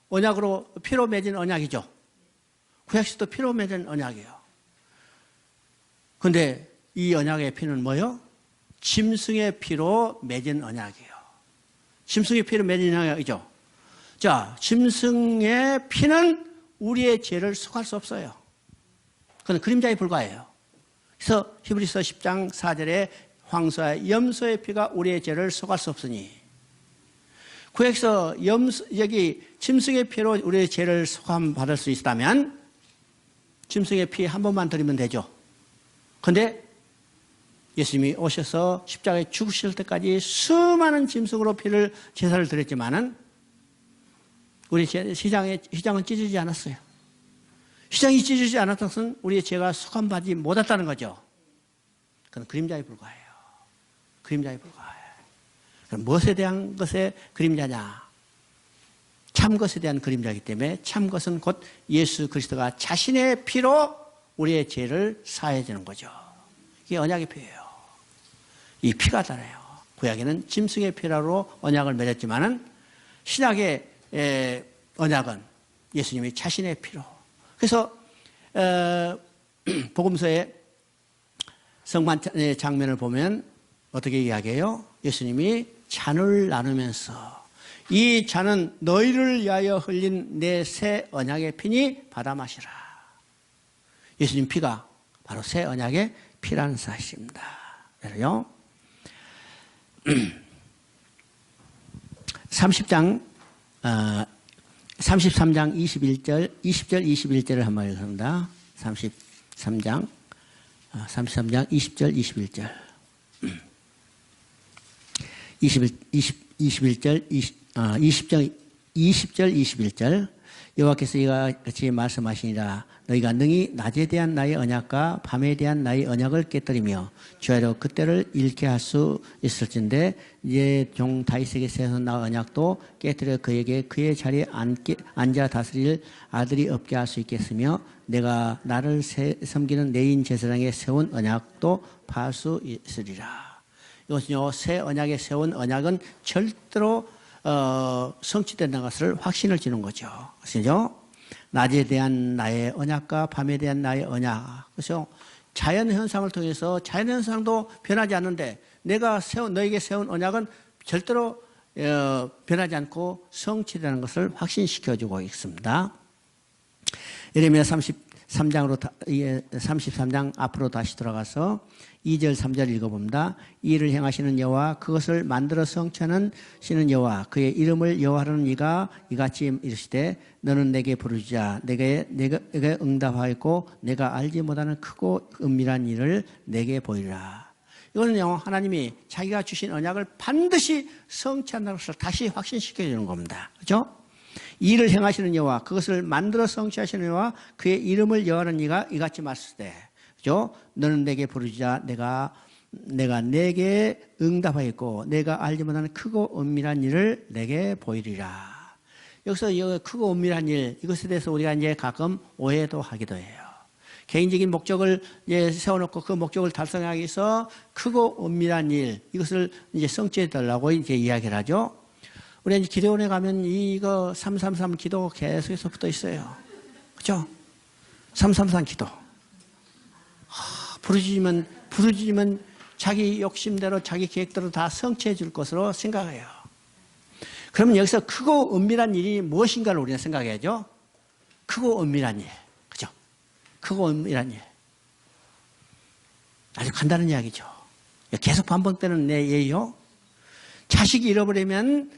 언약으로 피로 맺은 언약이죠. 구약시대도 피로 맺은 언약이에요. 그런데 이 언약의 피는 뭐예요? 짐승의 피로 맺은 언약이에요. 짐승의 피로 맺은 언약이죠. 자, 짐승의 피는 우리의 죄를 속할 수 없어요. 그건 그림자에 불과해요. 그래서 히브리서 10장 4절에 황소와 염소의 피가 우리의 죄를 속할 수 없으니 구약에서 여기 짐승의 피로 우리의 죄를 속함 받을 수 있다면 짐승의 피 한 번만 드리면 되죠. 그런데 예수님이 오셔서 십자가에 죽으실 때까지 수많은 짐승으로 피를 제사를 드렸지만은 우리 시장은 찢어지지 않았어요. 시장이 찢어지지 않았던 것은 우리의 죄가 속함받지 못했다는 거죠. 그건 그림자에 불과해요. 그림자에 불과해요. 그럼 무엇에 대한 것의 그림자냐? 참 것에 대한 그림자이기 때문에 참 것은 곧 예수 그리스도가 자신의 피로 우리의 죄를 사해 주는 거죠. 이게 언약의 피예요. 이 피가 달라요. 구약에는 짐승의 피라로 언약을 맺었지만은 신약의 언약은 예수님이 자신의 피로. 그래서 복음서의 성만 장면을 보면 어떻게 이야기해요? 예수님이 잔을 나누면서 이 잔은 너희를 위하여 흘린 내 새 언약의 피니 받아 마시라. 예수님 피가 바로 새 언약의 피라는 사실입니다. 그래요. 33장 21절, 21절을 한번 읽습니다. 33장 20절, 21절. 20절, 21절. 여호와께서 이와 같이 말씀하시니라. 너희가 능히 낮에 대한 나의 언약과 밤에 대한 나의 언약을 깨뜨리며 주야로 그때를 잃게 할 수 있을진데 이제 종 다윗에게 세운 나 언약도 깨뜨려 그에게 그의 자리에 앉아 다스릴 아들이 없게 할 수 있겠으며 내가 나를 섬기는 내인 제사장에 세운 언약도 파할 수 있으리라. 이것은요, 새 언약에 세운 언약은 절대로 성취된다는 것을 확신을 주는 거죠. 그렇죠? 낮에 대한 나의 언약과 밤에 대한 나의 언약. 그래서 자연 현상을 통해서 자연 현상도 변하지 않는데 내가 너에게 세운 언약은 절대로 변하지 않고 성취되는 것을 확신시켜주고 있습니다. 예레미야 33장 앞으로 다시 돌아가서 2절 3절 읽어봅니다. 이 일을 행하시는 여호와 그것을 만들어 성취하시는 여호와 그의 이름을 여호와라는 이가 이같이 이르시되 너는 내게 부르짖자 내가 응답하였고 내가 알지 못하는 크고 은밀한 일을 내게 보이리라. 이거는요, 하나님이 자기가 주신 언약을 반드시 성취한다는 것을 다시 확신시켜 주는 겁니다. 그렇죠? 이 일을 행하시는 여호와 그것을 만들어 성취하시는 여호와 그의 이름을 여호와라는 이가 이같이 말씀하시되 그죠? 너는 내게 부르짖자 내가 내게 응답하였고 내가 알지 못하는 크고 은밀한 일을 내게 보이리라. 여기서 이 크고 은밀한 일 이것에 대해서 우리가 이제 가끔 오해도 하기도 해요. 개인적인 목적을 이제 세워놓고 그 목적을 달성하기 위해서 크고 은밀한 일 이것을 이제 성취해 달라고 이제 이야기를 하죠. 우리 이제 기도원에 가면 이거 333 기도 계속해서 붙어 있어요. 그죠? 333 기도. 부르짖으면 부르짖으면 자기 욕심대로 자기 계획대로 다 성취해 줄 것으로 생각해요. 그러면 여기서 크고 은밀한 일이 무엇인가를 우리가 생각해야죠. 크고 은밀한 일. 그죠? 크고 은밀한 일. 아주 간단한 이야기죠. 계속 반복되는 내 예요. 자식이 잃어버리면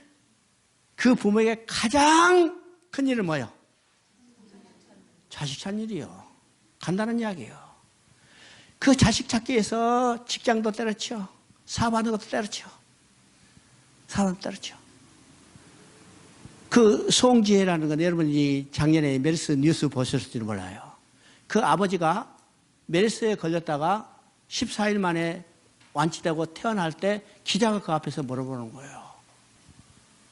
그 부모에게 가장 큰 일은 뭐예요? 자식 찾는 일이요. 간단한 이야기예요. 그 자식 찾기 위해서 직장도 때려쳐. 사업하는 것도 때려쳐. 사업도 때려쳐. 그 송지혜라는 건 여러분이 작년에 메르스 뉴스 보셨을지는 몰라요. 그 아버지가 메르스에 걸렸다가 14일 만에 완치되고 태어날 때 기자가 그 앞에서 물어보는 거예요.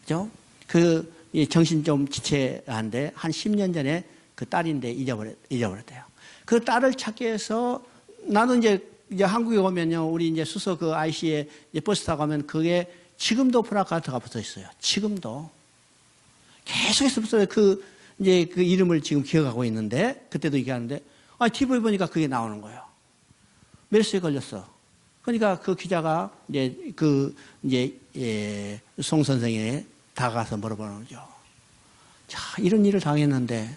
그죠? 그 정신 좀 지체한데 한 10년 전에 그 딸인데 잊어버렸대요. 그 딸을 찾기 위해서 나는 이제 한국에 오면요. 우리 이제 수서 그 IC에 버스 타고 가면 그게 지금도 플래카드가 붙어 있어요. 지금도. 계속해서 붙어요. 이제 그 이름을 지금 기억하고 있는데 그때도 얘기하는데 TV 보니까 그게 나오는 거예요. 메르스에 걸렸어. 그러니까 그 기자가 송 선생에 다가가서 물어보는 거죠. 자, 이런 일을 당했는데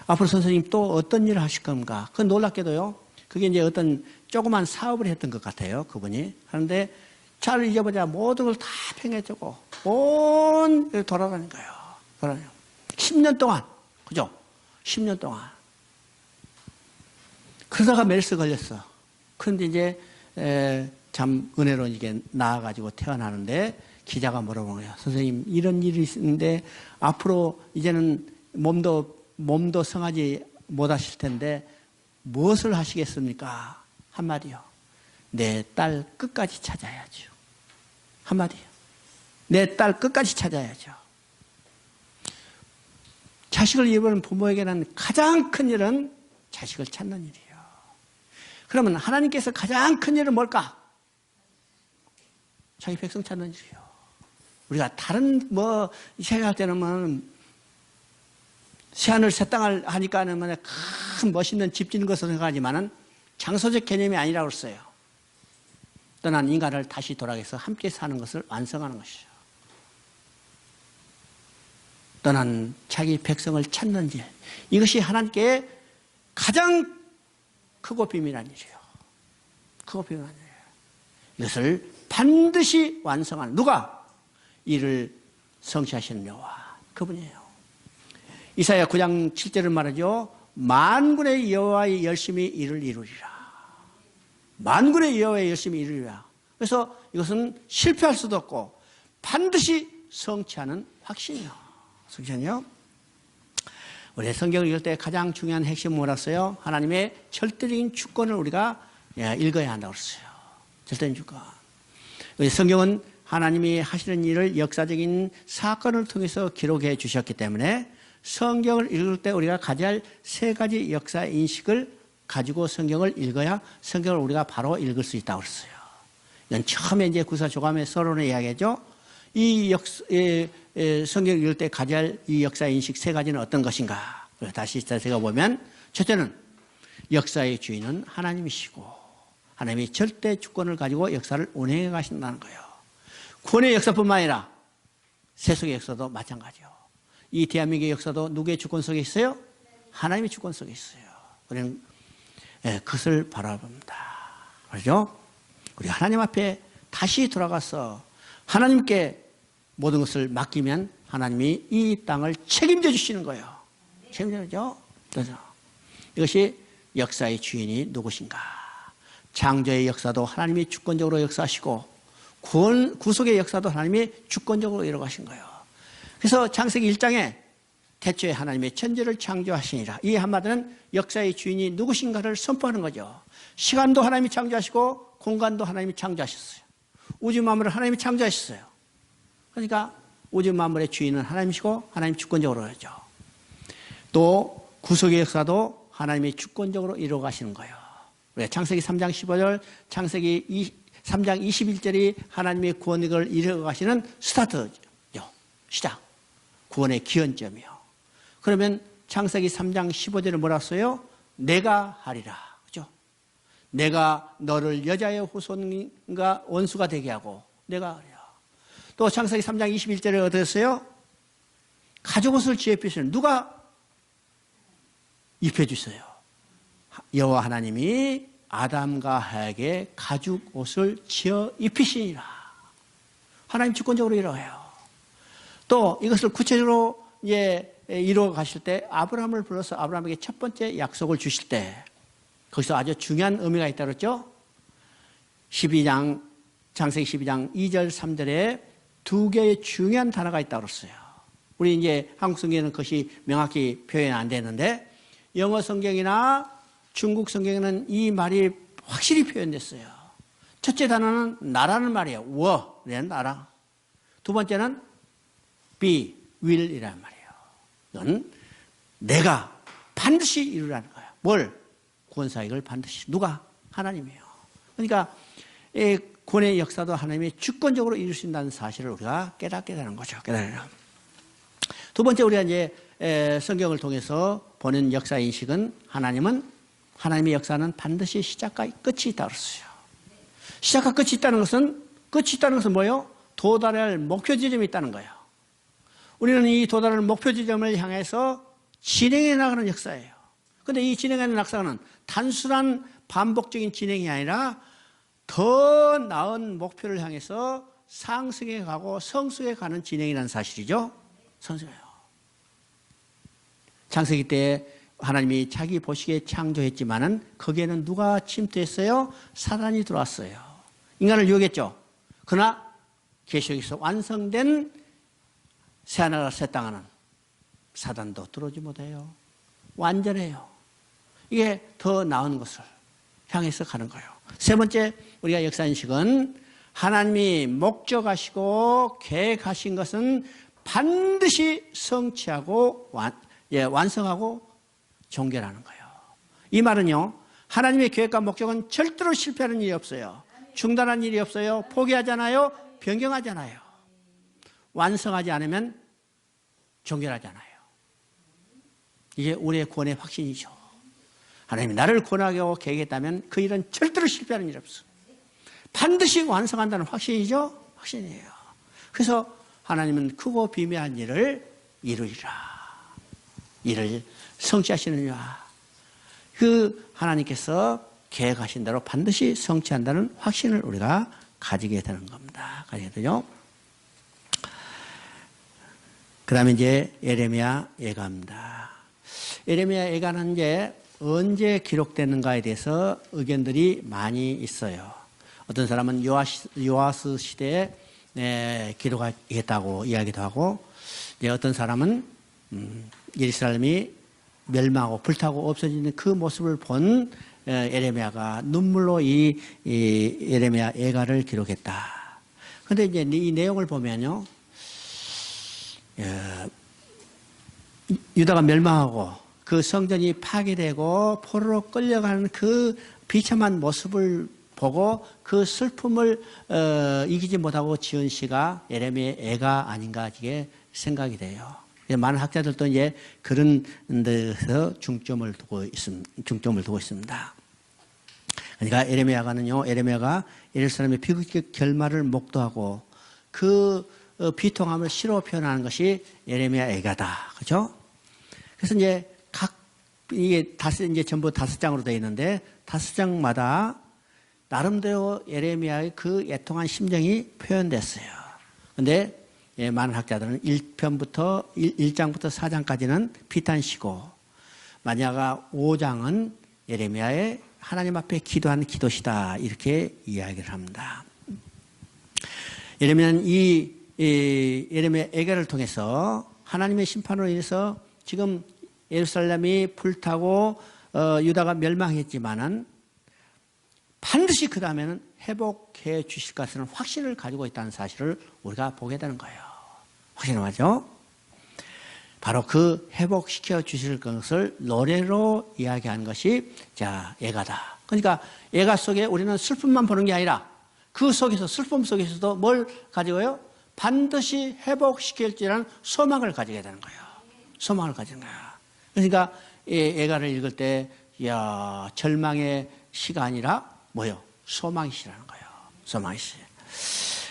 앞으로 선생님 또 어떤 일을 하실 건가? 그 놀랍게도요. 그게 이제 어떤 조그만 사업을 했던 것 같아요. 그분이. 하는데 잘 잊어보자 모든 걸 다 팽개치고 온 돌아다닌 거예요. 10년 동안. 그죠? 10년 동안. 그러다가 메르스 걸렸어. 그런데 이제 참 은혜로 이게 나아가지고 태어나는데 기자가 물어보는 거예요. 선생님 이런 일이 있는데 앞으로 이제는 몸도 성하지 못하실 텐데 무엇을 하시겠습니까? 한마디요. 내 딸 끝까지 찾아야죠. 한마디요. 내 딸 끝까지 찾아야죠. 자식을 잃어버린 부모에게는 가장 큰 일은 자식을 찾는 일이에요. 그러면 하나님께서 가장 큰 일은 뭘까? 자기 백성 찾는 일이에요. 우리가 다른 생각할 때는 새하늘 새 땅을 하니까는 큰 멋있는 집 짓는 것을 생각하지만은 장소적 개념이 아니라고 했어요. 떠난 인간을 다시 돌아가서 함께 사는 것을 완성하는 것이죠. 떠난 자기 백성을 찾는 일. 이것이 하나님께 가장 크고 비밀한 일이에요. 크고 비밀한 일이에요. 이것을 반드시 완성하는 누가? 이를 성취하시는 여호와. 그분이에요. 이사야 9장 7절을 말하죠. 만군의 여호와의 열심히 이를 이루리라. 만군의 여호와의 열심히 이루리라. 그래서 이것은 실패할 수도 없고 반드시 성취하는 확신이요. 성취하요. 우리 성경을 읽을 때 가장 중요한 핵심은 뭐라어요? 하나님의 절대적인 주권을 우리가 읽어야 한다고 그랬어요. 절대적인 주권. 성경은 하나님이 하시는 일을 역사적인 사건을 통해서 기록해 주셨기 때문에 성경을 읽을 때 우리가 가져야 할 세 가지 역사 인식을 가지고 성경을 읽어야 성경을 우리가 바로 읽을 수 있다고 그랬어요. 이건 처음에 이제 구사조감의 서론의 이야기죠. 이 성경을 읽을 때 가져야 할 이 역사 인식 세 가지는 어떤 것인가? 다시 제가 보면 첫째는 역사의 주인은 하나님이시고 하나님이 절대 주권을 가지고 역사를 운행해 가신다는 거예요. 구원의 역사뿐만 아니라 세속의 역사도 마찬가지요. 이 대한민국의 역사도 누구의 주권 속에 있어요? 하나님의 주권 속에 있어요. 우리는 그것을 바라봅니다. 그렇죠? 우리 하나님 앞에 다시 돌아가서 하나님께 모든 것을 맡기면 하나님이 이 땅을 책임져 주시는 거예요. 책임져 주죠. 이것이 역사의 주인이 누구신가? 창조의 역사도 하나님이 주권적으로 역사하시고 구속의 역사도 하나님이 주권적으로 이뤄가신 거예요. 그래서 창세기 1장에 태초에 하나님의 천지를 창조하시니라. 이 한마디는 역사의 주인이 누구신가를 선포하는 거죠. 시간도 하나님이 창조하시고 공간도 하나님이 창조하셨어요. 우주 만물을 하나님이 창조하셨어요. 그러니까 우주 만물의 주인은 하나님이시고 하나님 주권적으로 하죠. 또 구속의 역사도 하나님이 주권적으로 이루어 가시는 거예요. 창세기 3장 15절, 창세기 3장 21절이 하나님의 구원을 이루어 가시는 스타트죠. 시작. 구원의 기원점이요. 그러면 창세기 3장 15절에 뭐라 써요? 내가 하리라. 그죠? 내가 너를 여자의 후손과 원수가 되게 하고 내가 그래요. 또 창세기 3장 21절에 어땠어요? 가죽옷을 지어 입히시는 누가 입혀주세요. 여호와 하나님이 아담과 하에게 가죽옷을 지어 입히시니라. 하나님 주권적으로 이루어요. 또 이것을 구체적으로 이루어 가실 때 아브라함을 불러서 아브라함에게 첫 번째 약속을 주실 때 거기서 아주 중요한 의미가 있다고 그랬죠. 12장, 창세기 12장 2절 3절에 두 개의 중요한 단어가 있다고 그랬어요. 우리 이제 한국 성경에는 그것이 명확히 표현이 안 되는데 영어 성경이나 중국 성경에는 이 말이 확실히 표현됐어요. 첫째 단어는 나라는 말이에요. 워라는 나라. 두 번째는 be, will이라는 말이에요. 이건 내가 반드시 이루라는 거예요. 뭘? 구원사역을 반드시. 누가? 하나님이에요. 그러니까 구원의 역사도 하나님이 주권적으로 이룰 수 있다는 사실을 우리가 깨닫게 되는 거죠. 깨달아요. 두 번째 우리가 이제 성경을 통해서 보는 역사 인식은 하나님의 역사는 반드시 시작과 끝이 있다고 그랬어요. 시작과 끝이 있다는 것은 뭐예요? 도달할 목표 지점이 있다는 거예요. 우리는 이 도달할 목표 지점을 향해서 진행해 나가는 역사예요. 그런데 이 진행하는 역사는 단순한 반복적인 진행이 아니라 더 나은 목표를 향해서 상승해 가고 성숙해 가는 진행이라는 사실이죠. 성숙해요. 창세기 때 하나님이 자기 보시기에 창조했지만은 거기에는 누가 침투했어요? 사단이 들어왔어요. 인간을 유혹했죠. 그러나 계시록에서 완성된 새하늘과 새 땅에는 사단도 들어오지 못해요. 완전해요. 이게 더 나은 것을 향해서 가는 거예요. 세 번째 우리가 역사인식은 하나님이 목적하시고 계획하신 것은 반드시 성취하고 완성하고 종결하는 거예요. 이 말은요, 하나님의 계획과 목적은 절대로 실패하는 일이 없어요. 중단한 일이 없어요. 포기하잖아요. 변경하잖아요. 완성하지 않으면 종결하잖아요. 이게 우리의 구원의 확신이죠. 하나님이 나를 구원하게 하고 계획했다면 그 일은 절대로 실패하는 일이 없어요. 반드시 완성한다는 확신이죠. 확신이에요. 그래서 하나님은 크고 비밀한 일을 이루리라. 일을 성취하시느냐. 그 하나님께서 계획하신 대로 반드시 성취한다는 확신을 우리가 가지게 되는 겁니다. 가지게 되죠. 그 다음에 이제 예레미야 예가입니다. 예레미야 예가는 이제 언제 기록되는가에 대해서 의견들이 많이 있어요. 어떤 사람은 요아스 시대에 기록했다고 이야기도 하고, 어떤 사람은 예루살렘이 멸망하고 불타고 없어지는 그 모습을 본 예레미야가 눈물로 이 예레미야 예가를 기록했다. 그런데 이제 이 내용을 보면요, 유다가 멸망하고 그 성전이 파괴되고 포로로 끌려가는 그 비참한 모습을 보고 그 슬픔을 이기지 못하고 지은 시가 예레미야 예가 아닌가 이게 생각이 돼요. 많은 학자들도 이제 그런 데서 중점을 두고 있습니다. 그러니까 예레미야가 예루살렘의 비극적 결말을 목도하고 그 비통함을 시로 표현하는 것이 예레미야 예가다. 그죠? 그래서 이제 이게 전부 5장으로 되어 있는데 5장마다 나름대로 예레미야의 그 애통한 심정이 표현됐어요. 근데 많은 학자들은 1장부터 4장까지는 비탄시고 만야가 5장은 예레미야의 하나님 앞에 기도하는 기도시다. 이렇게 이야기를 합니다. 예레미야는 예레미야 예가를 통해서 하나님의 심판으로 인해서 지금 예루살렘이 불타고 유다가 멸망했지만은 반드시 그 다음에는 회복해 주실 것은 확신을 가지고 있다는 사실을 우리가 보게 되는 거예요. 확신하죠? 바로 그 회복시켜 주실 것을 노래로 이야기한 것이 예가다. 그러니까 예가 속에 우리는 슬픔만 보는 게 아니라 그 속에서 슬픔 속에서도 뭘 가지고요? 반드시 회복시킬지라는 소망을 가지게 되는 거예요. 소망을 가지는 거예요. 그러니까 예가를 읽을 때 절망의 시가 아니라 뭐요? 소망이시라는 거예요. 소망이시.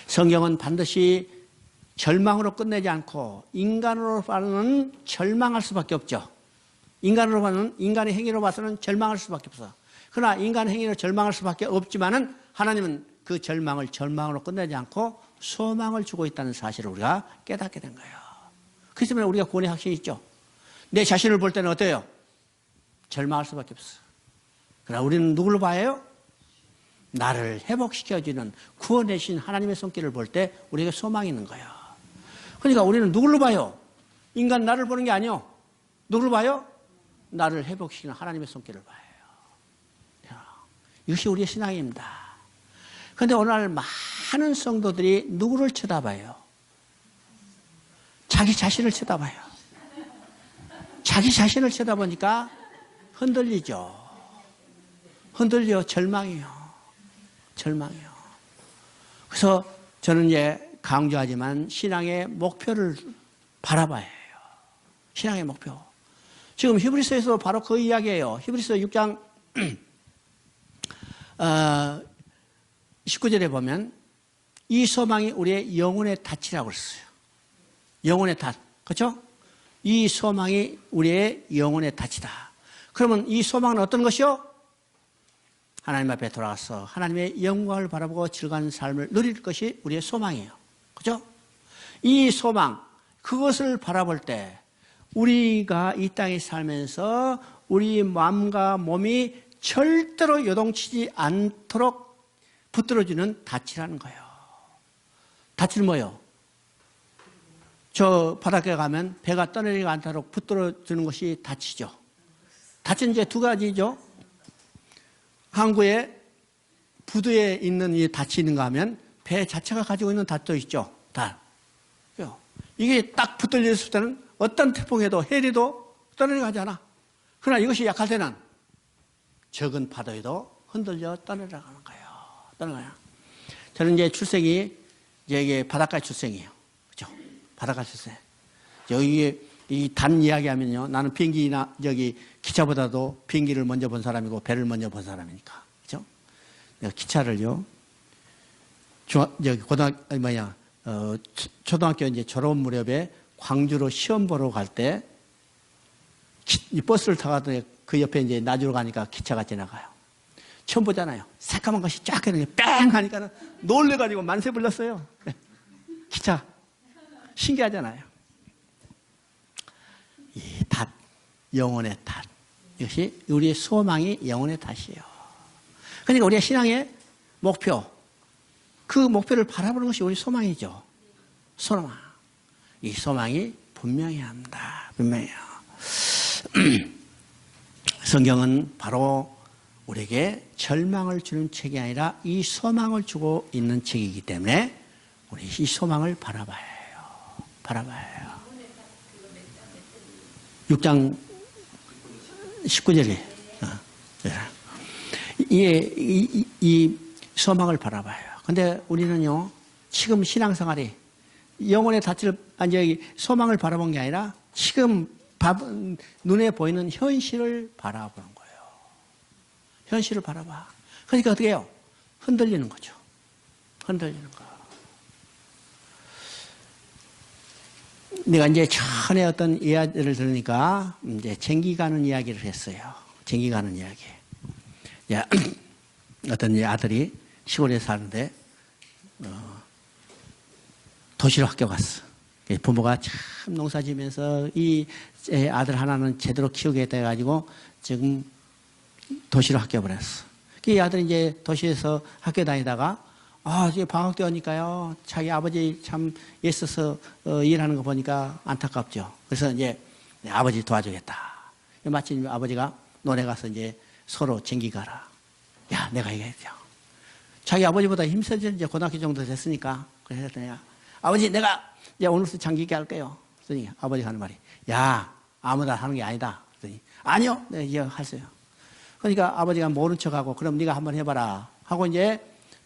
성경은 반드시 절망으로 끝내지 않고 인간으로는 절망할 수밖에 없죠. 인간의 행위로 봐서는 절망할 수밖에 없어. 그러나 인간의 행위로 절망할 수밖에 없지만은 하나님은 그 절망을 절망으로 끝내지 않고 소망을 주고 있다는 사실을 우리가 깨닫게 된 거예요. 그렇기 때문에 우리가 구원의 확신이 있죠. 내 자신을 볼 때는 어때요? 절망할 수밖에 없어. 그러나 우리는 누구를 봐요? 나를 회복시켜주는 구원의 신 하나님의 손길을 볼 때 우리에게 소망이 있는 거예요. 그러니까 우리는 누구를 봐요? 인간 나를 보는 게 아니요. 누구를 봐요? 나를 회복시키는 하나님의 손길을 봐요. 이것이 우리의 신앙입니다. 그런데 오늘 많은 성도들이 누구를 쳐다봐요? 자기 자신을 쳐다봐요. 자기 자신을 쳐다보니까 흔들리죠. 흔들려. 절망이요. 그래서 저는 이제 강조하지만 신앙의 목표를 바라봐야 해요. 신앙의 목표. 지금 히브리서에서 바로 그 이야기예요. 히브리서 6장 19절에 보면 이 소망이 우리의 영혼의 닻이라고 그랬어요. 영혼의 닻. 그렇죠? 이 소망이 우리의 영혼의 닻이다. 그러면 이 소망은 어떤 것이요? 하나님 앞에 돌아가서 하나님의 영광을 바라보고 즐거운 삶을 누릴 것이 우리의 소망이에요. 그죠? 이 소망, 그것을 바라볼 때 우리가 이 땅에 살면서 우리 마음과 몸이 절대로 요동치지 않도록 붙들어주는 닻이라는 거예요. 닻은 뭐예요? 저 바닷가에 가면 배가 떠내리지 않도록 붙들어주는 것이 닻이죠. 닻은 이제 두 가지죠. 항구에 부두에 있는 이 닻이 있는가 하면 배 자체가 가지고 있는 닻도 있죠. 달. 이게 딱 붙들려 있을 때는 어떤 태풍에도 해리도 떠내려가지 않아. 그러나 이것이 약할 때는 적은 파도에도 흔들려 떠내려가는 거예요. 떠내려가요. 저는 이제 출생이 이게 바닷가 출생이에요. 그죠? 바닷가 출생. 여기 이 단 이야기 하면요. 나는 비행기나 기차보다도 비행기를 먼저 본 사람이고 배를 먼저 본 사람이니까. 그죠? 내가 기차를요. 초등학교 이제 졸업 무렵에 광주로 시험 보러 갈 때 이 버스를 타가더니 그 옆에 이제 나주로 가니까 기차가 지나가요. 처음 보잖아요. 새까만 것이 쫙 하는 게 뺑 하니까 놀래가지고 만세 불렀어요. 기차. 신기하잖아요. 이 닷, 영혼의 닷. 이것이 우리의 소망이 영혼의 닷이에요. 그러니까 우리의 신앙의 목표, 그 목표를 바라보는 것이 우리 소망이죠. 소망. 이 소망이 분명해야 합니다. 분명해요. 성경은 바로 우리에게 절망을 주는 책이 아니라 이 소망을 주고 있는 책이기 때문에 우리 이 소망을 바라봐야 해요. 바라봐야 해요. 6장 19절에 이 소망을 바라봐요. 근데 우리는요, 지금 신앙생활이 영혼의 닻을, 소망을 바라본 게 아니라 지금 눈에 보이는 현실을 바라보는 거예요. 현실을 바라봐. 그러니까 어떻게 해요? 흔들리는 거죠. 흔들리는 거. 내가 이제 전에 어떤 이야기를 들으니까 이제 쟁기 가는 이야기를 했어요. 쟁기 가는 이야기. 야, 어떤 아들이 시골에 사는데 도시로 학교 갔어. 부모가 참 농사 지면서 이 아들 하나는 제대로 키우겠다 해가지고 지금 도시로 학교 보냈어. 이 아들이 이제 도시에서 학교 다니다가 이제 방학 때 오니까요, 자기 아버지 참 애써서 일하는 거 보니까 안타깝죠. 그래서 이제 아버지 도와주겠다. 마침 아버지가 논에 가서 이제 서로 쟁기 가라. 야, 내가 얘기했죠. 자기 아버지보다 힘세지 이제 고등학교 정도 됐으니까. 그래서 내가 아버지 내가 이제 오늘부터 장기게 할게요. 그랬더니 아버지가 하는 말이, 야, 아무나 하는 게 아니다. 그랬더니 아니요, 네, 이제 하세요. 그러니까 아버지가 모른 척하고 그럼 네가 한번 해봐라 하고 이제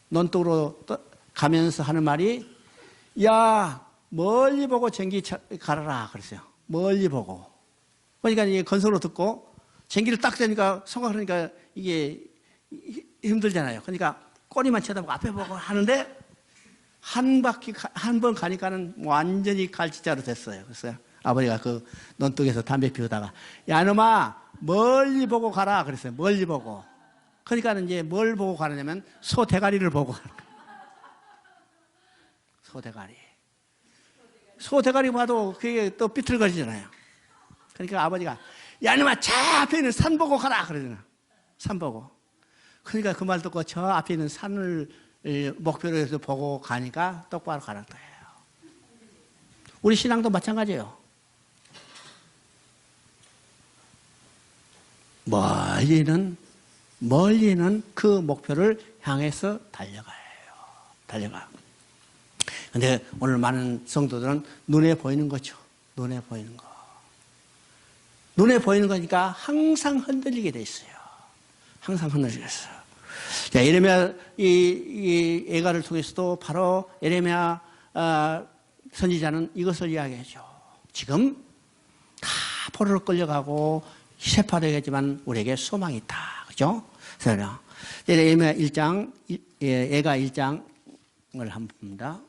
논둑으로 가면서 하는 말이, 야, 멀리 보고 쟁기 갈아라 그랬어요. 멀리 보고. 그러니까 이게 건설로 듣고 쟁기를 딱 대니까 성공하니까 이게 힘들잖아요. 그러니까 꼬리만 쳐다보고 앞에 보고 하는데 한 번 가니까는 완전히 갈치자로 됐어요. 그래서 아버지가 그 논둑에서 담배 피우다가 야 이놈아 멀리 보고 가라 그랬어요. 멀리 보고. 그러니까는 이제 뭘 보고 가느냐면 소 대가리를 보고 가는 거예요. 소 대가리. 소 대가리 봐도 그게 또 삐뚤거리잖아요. 그러니까 아버지가 야 이놈아 저 앞에 있는 산 보고 가라 그러잖아. 산 보고. 그러니까 그 말 듣고 저 앞에 있는 산을 목표로 해서 보고 가니까 똑바로 가는 거예요. 우리 신앙도 마찬가지예요. 멀리는 그 목표를 향해서 달려가. 근데 오늘 많은 성도들은 눈에 보이는 거죠. 눈에 보이는 거. 눈에 보이는 거니까 항상 흔들리게 돼 있어요. 항상 흔들리게 있어요. 자, 예레미야 이 애가를 통해서도 바로 예레미야 선지자는 이것을 이야기하죠. 지금 다 포로로 끌려가고 세파되겠지만 우리에게 소망이 있다. 그죠? 그래서 예레미야 1장, 애가 1장을 한번 봅니다.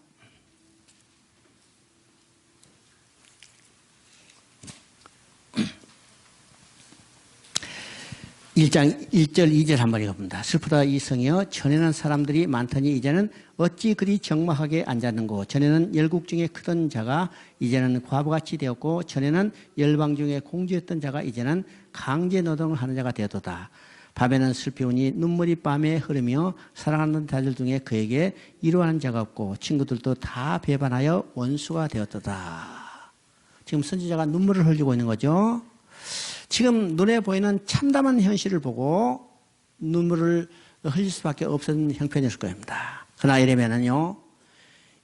1장 1절 2절 한번 읽어봅니다. 슬프다 이 성이여 전에는 사람들이 많더니 이제는 어찌 그리 적막하게 앉았는고 전에는 열국 중에 크던 자가 이제는 과부같이 되었고 전에는 열방 중에 공주였던 자가 이제는 강제 노동을 하는 자가 되었도다. 밤에는 슬피 우니 눈물이 밤에 흐르며 사랑하는 자들 중에 그에게 이루하는 자가 없고 친구들도 다 배반하여 원수가 되었도다. 지금 선지자가 눈물을 흘리고 있는 거죠. 지금 눈에 보이는 참담한 현실을 보고 눈물을 흘릴 수밖에 없었던 형편이었을 겁니다. 그러나 예레미야는요,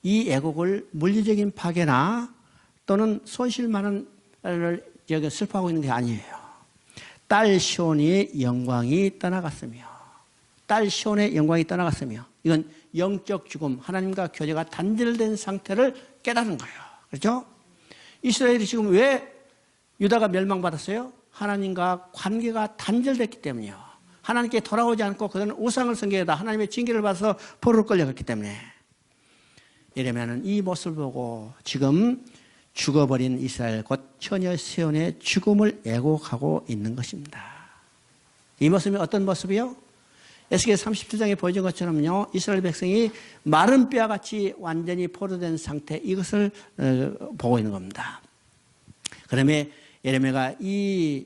이 애국을 물리적인 파괴나 또는 손실만을 슬퍼하고 있는 게 아니에요. 딸 시온의 영광이 떠나갔으며, 이건 영적 죽음, 하나님과 교제가 단절된 상태를 깨달은 거예요. 그렇죠? 이스라엘이 지금 왜 유다가 멸망받았어요? 하나님과 관계가 단절됐기 때문이요. 하나님께 돌아오지 않고 그들은 우상을 섬기다 하나님의 징계를 받아서 포로로 끌려갔기 때문에 예레미야는 이 모습을 보고 지금 죽어버린 이스라엘 곧 처녀 시온의 죽음을 애곡하고 있는 것입니다. 이 모습이 어떤 모습이요? 에스겔 37장에 보여준 것처럼요, 이스라엘 백성이 마른 뼈같이 완전히 포로된 상태, 이것을 보고 있는 겁니다. 그러면 예레미야가 이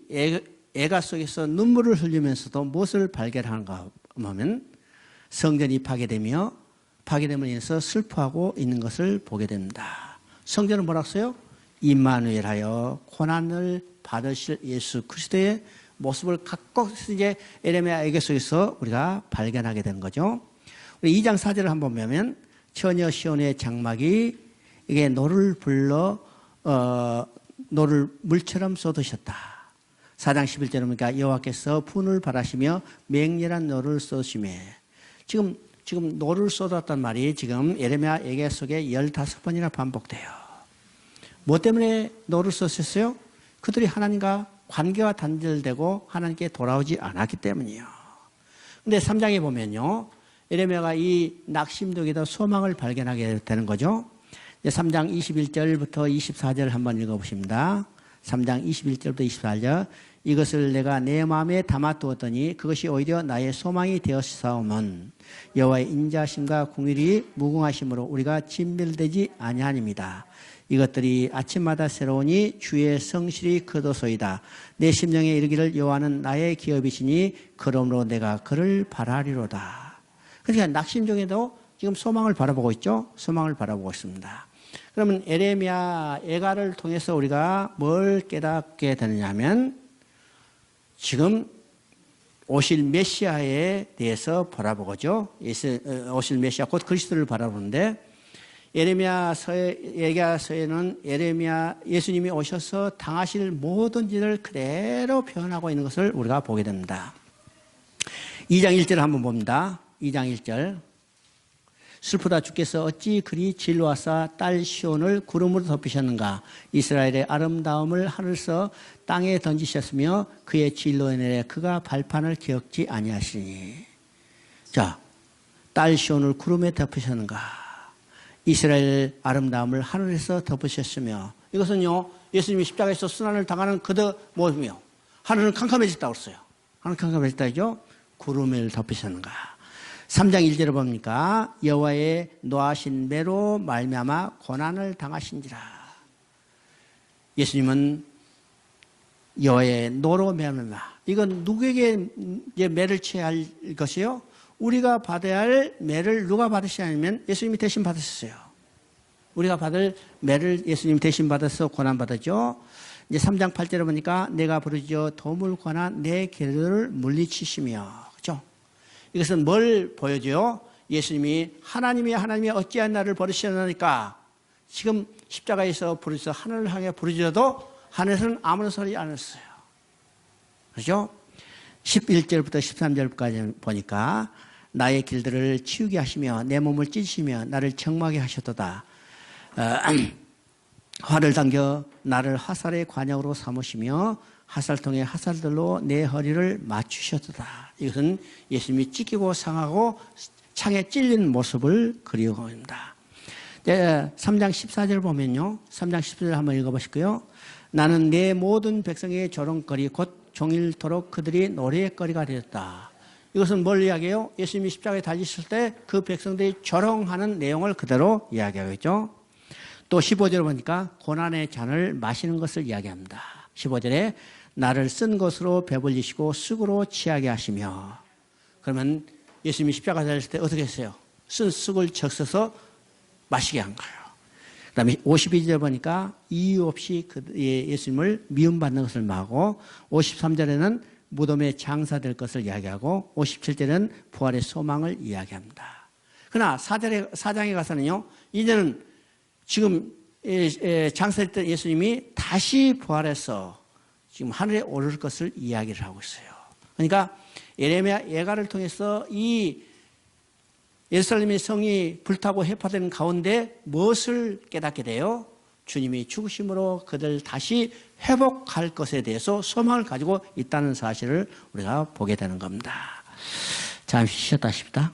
애가 속에서 눈물을 흘리면서도 무엇을 발견하는가 하면 성전이 파괴됨으로 인해서 슬퍼하고 있는 것을 보게 됩니다. 성전은 뭐라고 써요? 임마누엘하여 고난을 받으실 예수 그리스도의 모습을 갖고 이제 예레미야 애가 속에서 우리가 발견하게 되는 거죠. 우리 2장 4절을 한번 보면 처녀 시온의 장막이 이게 노를 불러 노를 물처럼 쏟으셨다. 4장 11절에 보니까 여호와께서 분을 바라시며 맹렬한 노를 쏟으시매. 지금 노를 쏟았단 말이 지금 예레미야 예계 속에 15번이나 반복돼요. 뭐 때문에 노를 쏟으셨어요? 그들이 하나님과 관계가 단절되고 하나님께 돌아오지 않았기 때문이에요. 근데 3장에 보면요, 예레미야가 이 낙심독에다 소망을 발견하게 되는 거죠. 3장 21절부터 24절 한번 읽어보십니다. 3장 21절부터 24절. 이것을 내가 내 마음에 담아두었더니 그것이 오히려 나의 소망이 되었사오면 여호와의 인자심과 궁일이 무궁하심으로 우리가 진멸되지 아니하니이다. 이것들이 아침마다 새로우니 주의 성실이 크도소이다. 내 심령에 이르기를 여호와는 나의 기업이시니 그러므로 내가 그를 바라리로다. 그러니까 낙심 중에도 지금 소망을 바라보고 있죠. 소망을 바라보고 있습니다. 그러면 예레미야 애가를 통해서 우리가 뭘 깨닫게 되느냐 하면 지금 오실 메시아에 대해서 바라보고죠. 오실 메시아 곧 그리스도를 바라보는데 예레미야서에는 예수님이 오셔서 당하실 모든 일을 그대로 표현하고 있는 것을 우리가 보게 됩니다. 2장 1절 한번 봅니다. 2장 1절. 슬프다 주께서 어찌 그리 진로하사 딸 시온을 구름으로 덮으셨는가. 이스라엘의 아름다움을 하늘서 땅에 던지셨으며 그의 진로에 내려 그가 발판을 기억지 아니하시니. 자, 딸 시온을 구름에 덮으셨는가? 이스라엘 아름다움을 하늘에서 덮으셨으며, 이것은요, 예수님이 십자가에서 순환을 당하는 그의 모습이요. 하늘은 캄캄해졌다고 했어요. 하늘 캄캄해졌다죠? 구름을 덮으셨는가? 3장 1절을 봅니까? 여호와의 노하신 매로 말미암아 고난을 당하신지라. 예수님은 여호와의 노로 말미암아, 이건 누구에게 이제 매를 취해야 할 것이요? 우리가 받아야 할 매를 누가 받으시냐면 예수님이 대신 받으셨어요. 우리가 받을 매를 예수님이 대신 받아서 고난받았죠. 이제 3장 8절에 보니까 내가 부르짖어 도움을 구하나 내 길들을 물리치시며, 그렇죠? 이것은 뭘 보여줘요? 예수님이 하나님이 어찌한 나를 버리시나니까 지금 십자가에서 부르짖어 하늘을 향해 부르짖어도 하늘에서는 아무런 소리 안 했어요. 그렇죠? 11절부터 13절까지 보니까 나의 길들을 치우게 하시며 내 몸을 찢으시며 나를 적막게 하셨도다. 활을 당겨 나를 화살의 관역으로 삼으시며 화살통의 화살들로 내 허리를 맞추셨도다. 이것은 예수님이 찢기고 상하고 창에 찔린 모습을 그리워합니다. 3장 14절 보면요. 3장 14절 한번 읽어보실까요? 나는 내 모든 백성의 조롱거리 곧 종일토록 그들이 노래거리가 되었다. 이것은 뭘 이야기해요? 예수님이 십자가에 달리실 때 그 백성들이 조롱하는 내용을 그대로 이야기하고 있죠. 또 15절 보니까 고난의 잔을 마시는 것을 이야기합니다. 15절에 나를 쓴 것으로 배불리시고 쑥으로 취하게 하시며, 그러면 예수님이 십자가에 달리실 때 어떻게 했어요? 쓴 쑥을 적셔서 마시게 한 거예요. 그 다음에 52절 보니까 이유 없이 예수님을 미움받는 것을 말하고, 53절에는 무덤에 장사될 것을 이야기하고, 57절에는 부활의 소망을 이야기합니다. 그러나 4장에 가서는요, 이제는 지금 장사했던 예수님이 다시 부활해서 지금 하늘에 오를 것을 이야기를 하고 있어요. 그러니까 예레미야 예가를 통해서 이 예루살렘의 성이 불타고 해파되는 가운데 무엇을 깨닫게 돼요? 주님이 죽으심으로 그들 다시 회복할 것에 대해서 소망을 가지고 있다는 사실을 우리가 보게 되는 겁니다. 잠시 쉬었다 싶다.